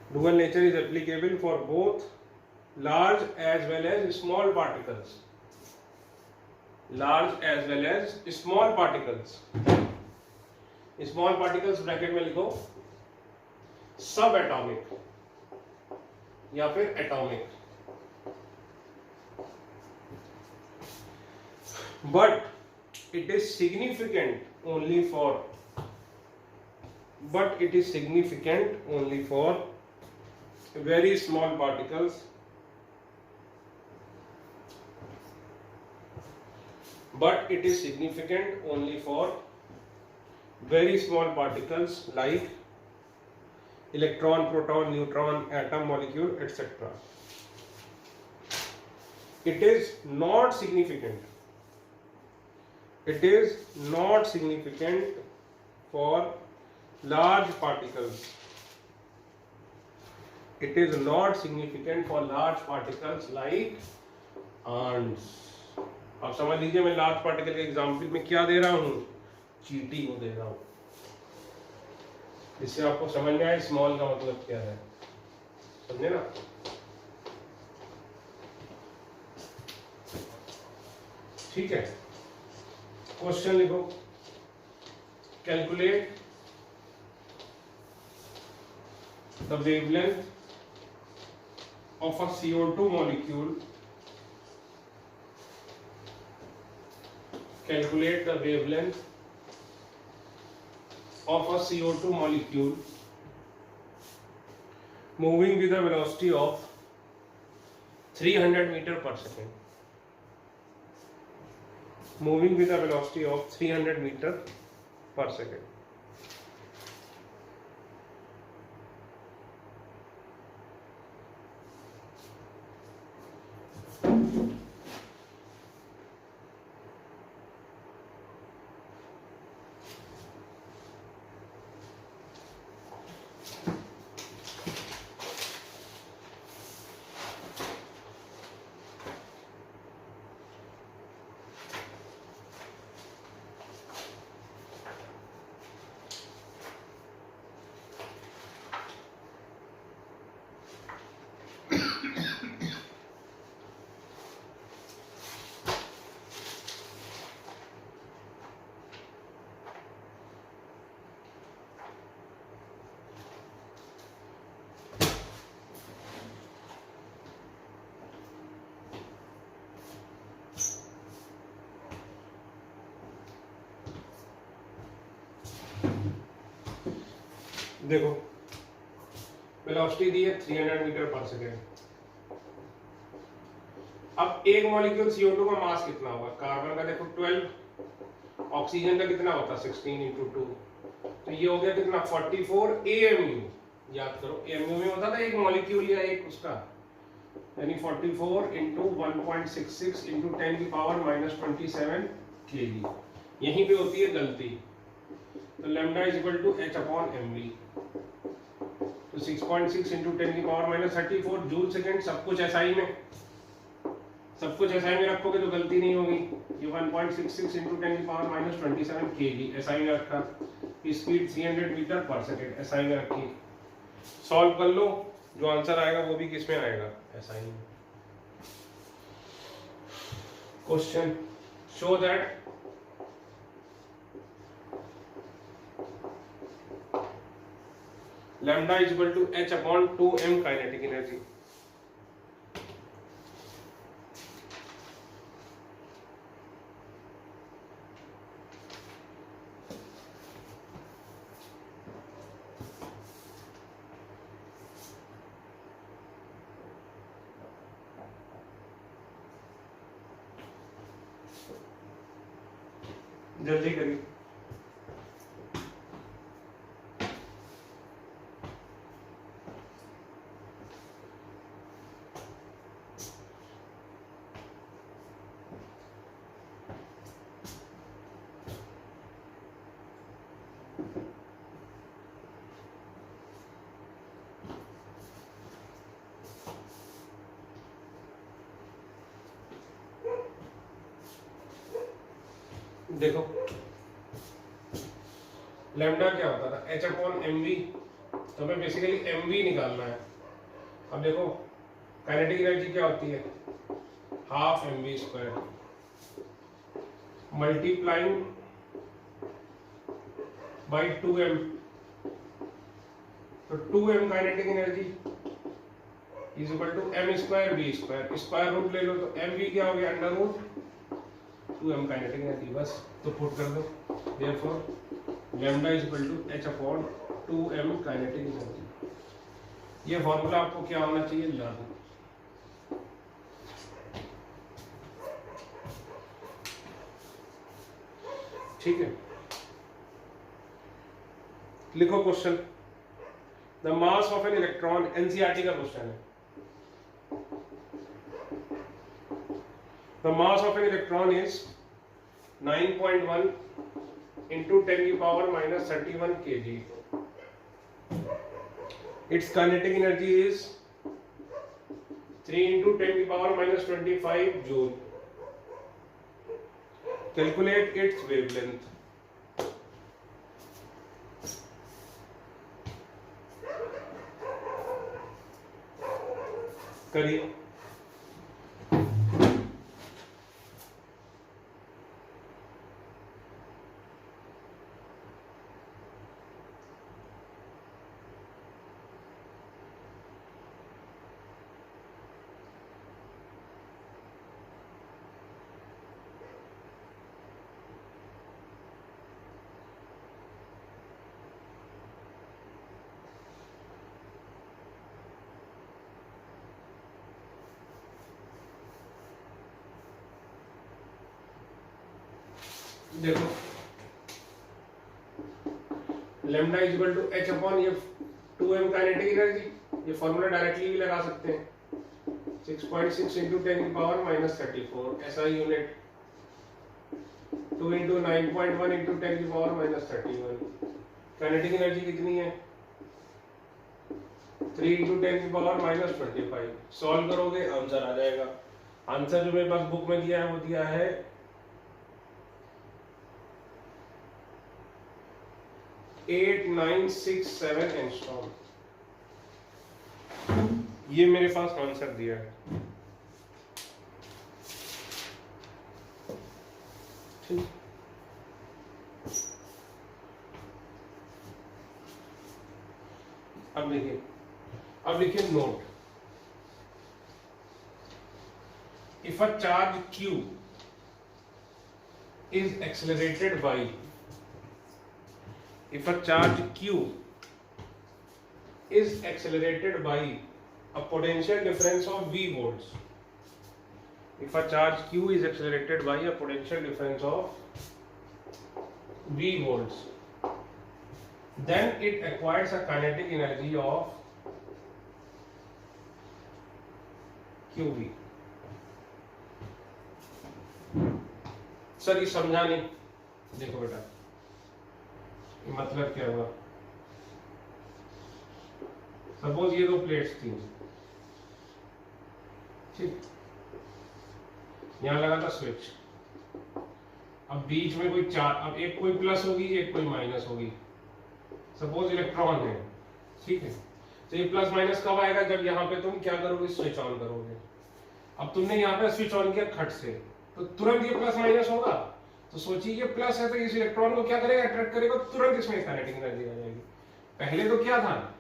dual nature is applicable for both large as well as small particles, large as well as small particles, small particles bracket में लिखो, सब एटॉमिक या फिर atomic, but it is significant only for very small particles, like electron, proton, neutron, atom, molecule, etc. It is not significant for large particles. It is not significant for large particles like ants. अब समझ लीजिए मैं लार्ज पार्टिकल के एग्जाम्पल में क्या दे रहा हूँ, चींटी को दे रहा हूँ। इससे आपको समझ में आए स्मॉल का मतलब क्या है, समझे ना। ठीक है, क्वेश्चन लिखो। Calculate the wavelength of a CO2 molecule. Calculate the wavelength of a CO2 molecule moving with a velocity of 300 meter per second. Moving with a velocity of 300 meter per second. देखो वेलोसिटी दी है 300 मीटर पर सेकेंड। अब एक मॉलिक्यूल CO2 का मास कितना होगा, कार्बन का देखो 12, ऑक्सीजन का कितना होता है 16 × 2, तो ये हो गया कितना 44 AMU। याद करो AMU में होता था एक मॉलिक्यूल या एक उसका, यानी 44 × 1.66 × 10⁻⁻27 kg। यहीं पे होती है गलती, तो lambda is equal to H/mv, तो 6.6 × 10⁻34 जूल सेकेंड। सब कुछ SI में रखोगे तो गलती नहीं होगी। ये 1.66 × 10⁻⁻27 kg SI में रखा, स्पीड 300 मीटर पर सेकेंड SI में रखी। सॉल्व कर लो, जो आंसर आएगा वो भी किस में आएगा, SI में। Question, show that lambda is equal to H/2m kinetic energy। जल्दी करिए। देखो लैम्डा क्या होता था H/mv, तो हमें बेसिकली mv निकालना है। अब देखो काइनेटिक एनर्जी क्या होती है, half mv² multiplying by 2m, तो 2m kinetic energy is equal to m² v²। Square root ले लो तो mv क्या हो गया, √2m 2m काइनेटिक एनर्जी, बस तो पुट कर दो, therefore lambda is equal to h upon 2m kinetic energy. ये फॉर्मूला आपको क्या होना चाहिए, लर्न। ठीक है, लिखो question. The mass of an electron, NCERT का क्वेश्चन है। The mass of an electron is 9.1 into 10 की power minus 31 kg. Its kinetic energy is 3 into 10 की power minus 25 joule. Calculate its wavelength. करिए। देखो lambda is equal to h upon ये 2m काइनेटिक एनर्जी, ये फॉर्मूला डायरेक्टली भी लगा सकते हैं, 6.6 into 10 की पावर माइनस 34 ऐसा यूनिट, 2 into 9.1 into 10 की पावर माइनस 31। काइनेटिक एनर्जी कितनी है, 3 into 10 की पावर माइनस 25। सॉल्व करोगे आंसर आ जाएगा। आंसर जो मेरे पास बुक में दिया है वो दिया है 8967 एंगस्ट्रॉम। ये मेरे पास आंसर दिया है। ठीक, अब लिखिए note. If a charge Q is accelerated by, if a charge Q is accelerated by a potential difference of V volts, if a charge Q is accelerated by a potential difference of V volts, then it acquires a kinetic energy of QV। Sir ये समझा नहीं, देखो बेटा ये मतलब क्या हुआ। सपोज ये दो प्लेट्स थी, ठीक, यहां लगा था स्विच, अब बीच में कोई चार, अब एक कोई प्लस होगी एक कोई माइनस होगी। सपोज इलेक्ट्रॉन है, ठीक है, तो ये प्लस माइनस कब आएगा, जब यहाँ पे तुम क्या करोगे, स्विच ऑन करोगे। अब तुमने यहाँ पे स्विच ऑन किया खट से, तो तुरंत ये प्लस माइनस होगा। तो सोचिए ये प्लस है तो इस इलेक्ट्रॉन को क्या करेगा, अट्रैक्ट करेगा, तुरंत इसमें काइनेटिक एनर्जी आ जाएगी। पहले तो क्या था,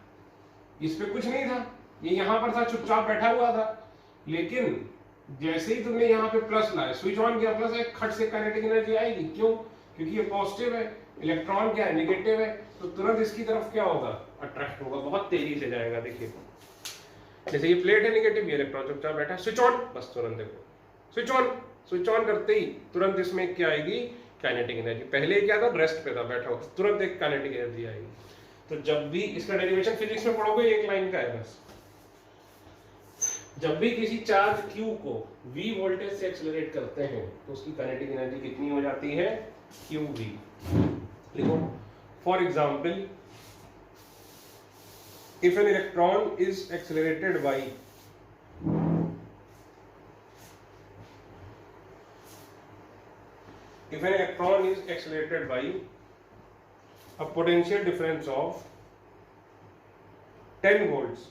इस पे कुछ नहीं था, ये यहाँ पर था, चुपचाप बैठा हुआ था, लेकिन जैसे ही तुमने यहाँ पे प्लस लाया, स्विच ऑन किया, प्लस एक खट से काइनेटिक एनर्जी आएगी। क्यों, क्योंकि ये पॉजिटिव है, इलेक्ट्रॉन क्या है, नेगेटिव है, तो तुरंत इसकी तरफ क्या होगा, अट्रैक्ट होगा, बहुत तेजी से जाएगा। देखिए जैसे ये प्लेट है नेगेटिव, ये इलेक्ट्रॉन चुपचाप बैठा, स्विच ऑन, बस तुरंत देखो स्विच ऑन करते ही तुरंत इसमें क्या आएगी, काइनेटिक एनर्जी। पहले क्या था, रेस्ट पे था, बैठा हुआ, तुरंत एक काइनेटिक एनर्जी आएगी। तो जब भी इसका डेरिवेशन फिजिक्स में पढ़ोगे, एक लाइन का है बस, जब भी किसी चार्ज Q को V वोल्टेज से एक्सेलरेट करते हैं तो उसकी काइनेटिक एनर्जी कितनी हो जाती है, QV। लिखो for example, if an electron is accelerated by a potential difference of 10 volts,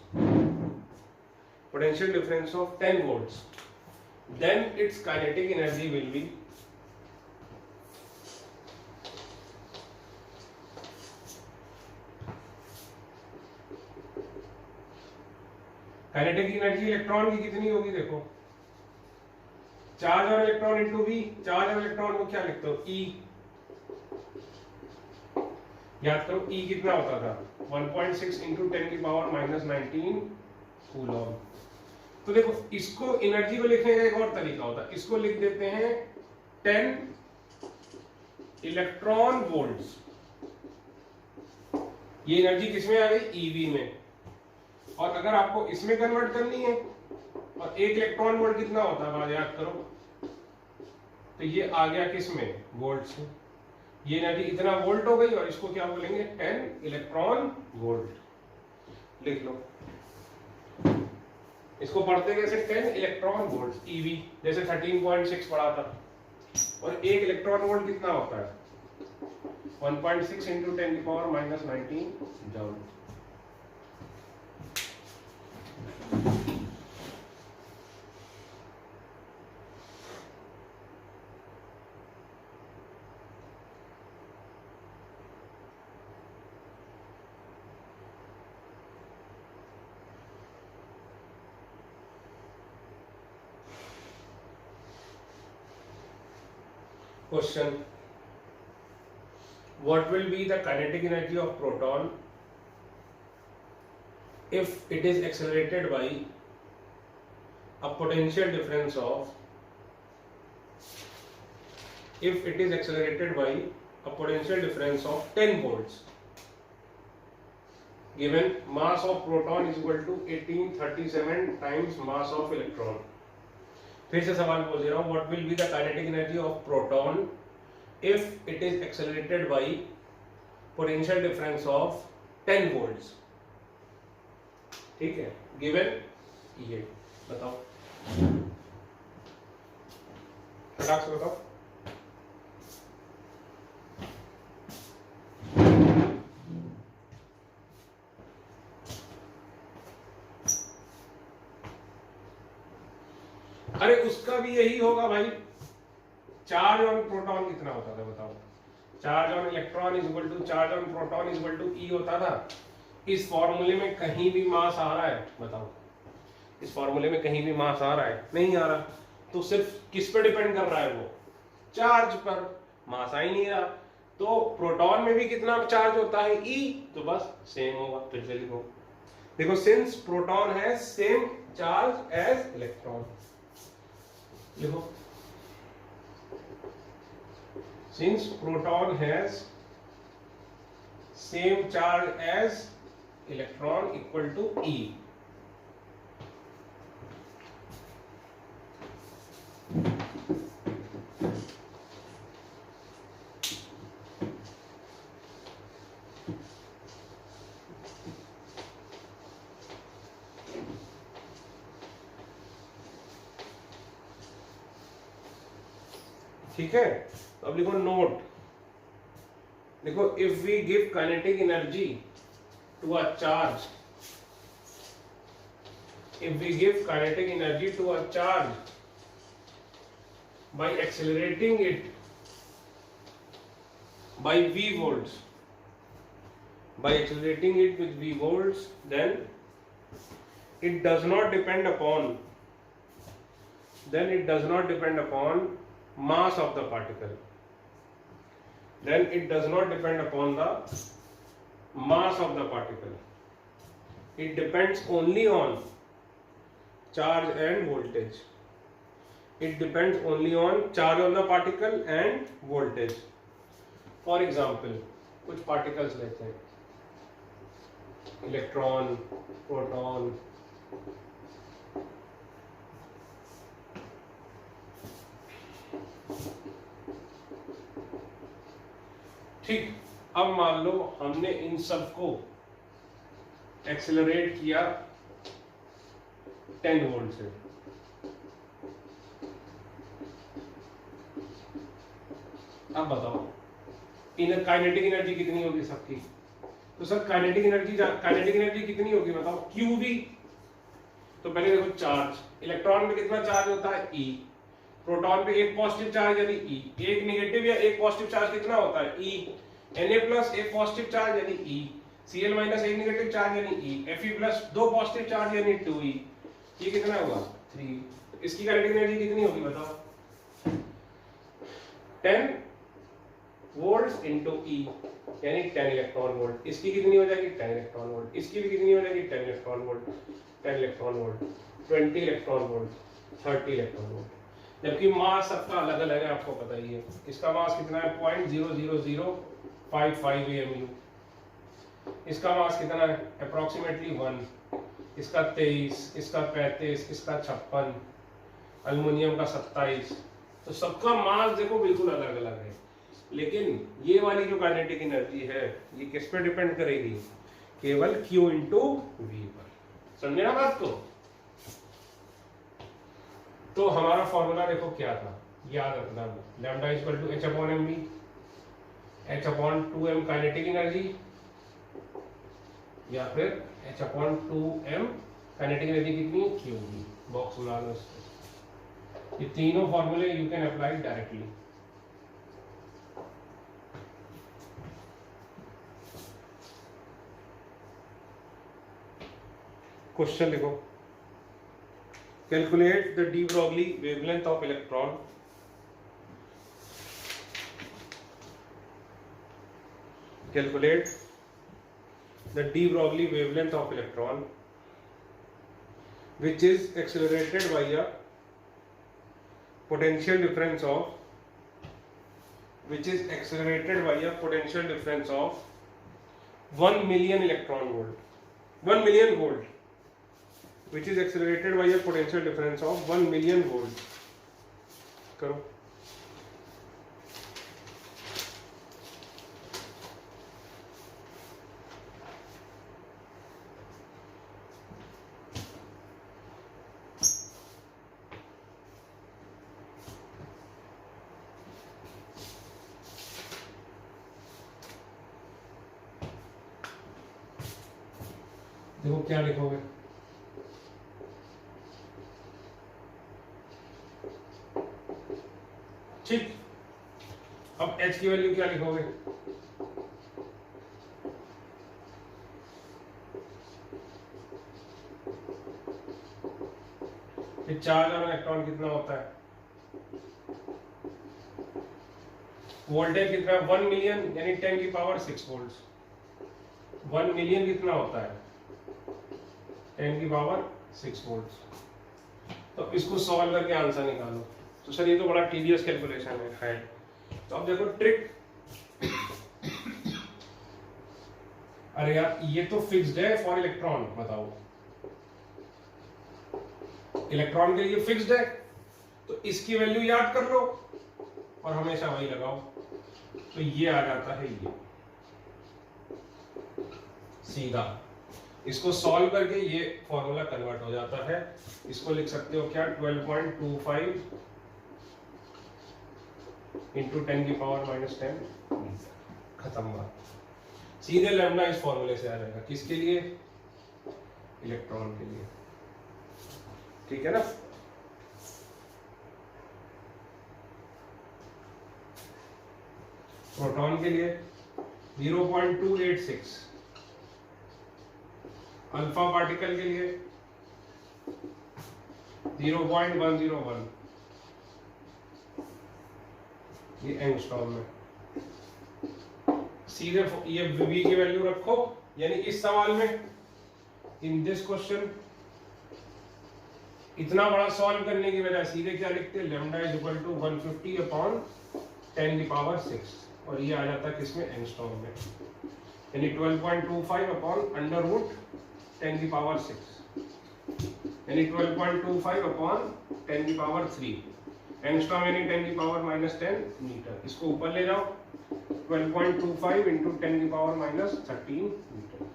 then its kinetic energy will be kinetic energy electron की कितनी होगी, देखो charge on electron into V, charge on electron को क्या लिखते हो, ई। याद करो ई कितना होता था, 1.6 इंटू 10 की पावर माइनस 19 कूलॉम। तो देखो इसको एनर्जी को लिखने का एक और तरीका होता है, इसको लिख देते हैं 10 इलेक्ट्रॉन वोल्ट्स। ये एनर्जी किसमें आ गई, ईवी में। और अगर आपको इसमें कन्वर्ट करनी है, और एक इलेक्ट्रॉन वोल्ट कितना होता है, याद करो, तो ये आ गया किसमें, वोल्ट से। ये एनर्जी इतना वोल्ट हो गई, और इसको क्या बोलेंगे, 10 इलेक्ट्रॉन वोल्ट। लिख लो, इसको पढ़ते कैसे, 10 इलेक्ट्रॉन वोल्ट ईवी, जैसे 13.6 पढ़ा था। और एक इलेक्ट्रॉन वोल्ट कितना होता है, 1.6 इंटू 10 की power minus 19 joule. Question: What will be the kinetic energy of proton if it is accelerated by a potential difference of 10 volts? Given mass of proton is equal to 1837 times mass of electron. फिर से सवाल बोल दे रहा हूं, what will be the kinetic energy of proton if it is accelerated bye potential difference of 10 volts. ठीक है, गिवन ये बताओ, फटाक से बताओ। अरे उसका भी यही होगा भाई, चार्ज ऑन प्रोटॉन कितना होता था बताओ, charge on electron is equal to charge on proton is equal to e होता था। इस फॉर्मूले में कहीं भी मास आ रहा है बताओ, इस फॉर्मूले में कहीं भी मास आ रहा है, नहीं आ रहा, तो सिर्फ किस पे डिपेंड कर रहा है वो, चार्ज पर, मास आ ही नहीं रहा। तो प्रोटॉन में भी कितना चार्ज होता है, ई, तो बस सेम होगा। फिर से लिखो, देखो सिंस प्रोटॉन है सेम चार्ज एज इलेक्ट्रॉन, लिखो since proton has same charge as electron equal to E. ठीक है, तो अब लिखो नोट, देखो if we give kinetic energy to a charge, if we give kinetic energy to a charge by accelerating it by v volts, by accelerating it with v volts, then it does not depend upon mass of the particle, then it does not depend upon the mass of the particle, it depends only on charge and voltage, it depends only on charge of the particle and voltage. For example, कुछ particles लेते हैं, इलेक्ट्रॉन, प्रोटॉन, ठीक। अब मान लो हमने इन सबको एक्सेलरेट किया 10 वोल्ट से, अब बताओ इन काइनेटिक एनर्जी कितनी होगी सबकी, तो सर काइनेटिक एनर्जी कितनी होगी बताओ, क्यू वी। तो पहले देखो चार्ज, इलेक्ट्रॉन में कितना चार्ज होता है, ई, प्रोटॉन पे एक पॉजिटिव चार्ज यानी ई, एक नेगेटिव या एक पॉजिटिव चार्ज कितना होता है, ई, Na प्लस एक पॉजिटिव चार्ज यानी ई, Cl माइनस एक नेगेटिव चार्ज यानी ई, Fe प्लस दो पॉजिटिव चार्ज यानी 2e, ये कितना होगा 3। इसकी काइनेटिक एनर्जी कितनी होगी बताओ, 10 वोल्ट इंटू ई यानी 10 इलेक्ट्रॉन वोल्ट। इसकी कितनी हो जाएगी 10 इलेक्ट्रॉन वोल्ट, इसकी भी कितनी हो जाएगी 10 electron volt, 10 electron volt, 20 electron volt, 30 electron volt. जबकि मास सबका अलग अलग है, आपको पता ही है। इसका मास कितना है 0.00055 AMU, इसका मास कितना है अप्रोक्सीमेटली 1, इसका 23, इसका 35, इसका 56, अल्युमिनियम का 27। तो सबका मास देखो बिल्कुल अलग अलग है, लेकिन ये वाली जो काइनेटिक एनर्जी है ये किस पे डिपेंड करेगी, केवल Q इंटू वी पर। समझे ना बात को? तो हमारा फॉर्मूला देखो क्या था, याद रखना, lambda equal to h upon mv, h upon 2m kinetic energy, या फिर h upon 2m kinetic energy कितनी QV। बॉक्स बना लो इसको। ये तीनों फॉर्मूले you can apply directly. Question लिखो, calculate the de Broglie wavelength of electron. Calculate the de Broglie wavelength of electron which is accelerated by a potential difference of 1 million electron volt, 1 million volt, which is accelerated by a potential difference of 1 million volt। करो। देखो क्या लिखोगे, ठीक। अब h की वैल्यू क्या लिखोगे, ये चार्ज और इलेक्ट्रॉन कितना होता है, वोल्टेज कितना है 1 मिलियन यानी 10 की पावर 6 वोल्ट। 1 मिलियन कितना होता है 10 की पावर 6 वोल्ट। तो इसको सॉल्व करके आंसर निकालो। तो सर ये तो बड़ा टीडियस कैलकुलेशन है। तो अब देखो ट्रिक, अरे यार ये तो फिक्स्ड है फॉर इलेक्ट्रॉन, बताओ इलेक्ट्रॉन के लिए फिक्स्ड है, तो इसकी वैल्यू याद कर लो और हमेशा वही लगाओ। तो ये आ जाता है ये सीधा, इसको सॉल्व करके ये फॉर्मूला कन्वर्ट हो जाता है। इसको लिख सकते हो क्या 12.25 इंटू 10 की पावर -10, खत्म बात। सीधे लैम्डा इस फॉर्मूले से आ जाएगा, किसके लिए, इलेक्ट्रॉन के लिए, ठीक है ना। प्रोटॉन के लिए 0.286, अल्फा पार्टिकल के लिए 0.101, ये एंगस्ट्रॉम में। सीधे ये V की वैल्यू रखो, यानी इस सवाल में इन दिस क्वेश्चन इतना बड़ा सॉल्व करने की बजाय सीधे क्या लिखते हैं, lambda is equal to 150 upon 10 की पावर 6, और ये आ जाता है किसमें, एंगस्ट्रॉम में, यानी 12.25 अपॉन अंडर रूट 10 की पावर 6, यानी 12.25 अपॉन 10 की पावर 3, एंगस्ट्रॉम यानी 10 की पावर -10 मीटर। इसको ऊपर ले जाओ, 12.25 इंटू 10 की पावर -13 मीटर।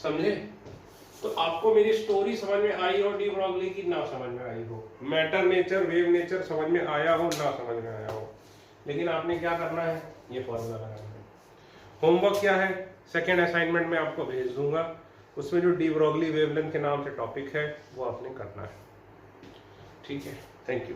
समझे? तो आपको मेरी स्टोरी समझ में आई हो, डी ब्रॉगली की ना समझ में आई हो, मैटर नेचर वेव नेचर समझ में आया हो ना समझ में आया हो, लेकिन आपने क्या करना है, ये फॉर्मूला लगाना है। होमवर्क क्या है, सेकेंड असाइनमेंट में आपको भेज दूंगा, उसमें जो डी ब्रॉगली वेवलेंथ के नाम से टॉपिक है वो आपने करना है। ठीक है, थैंक यू।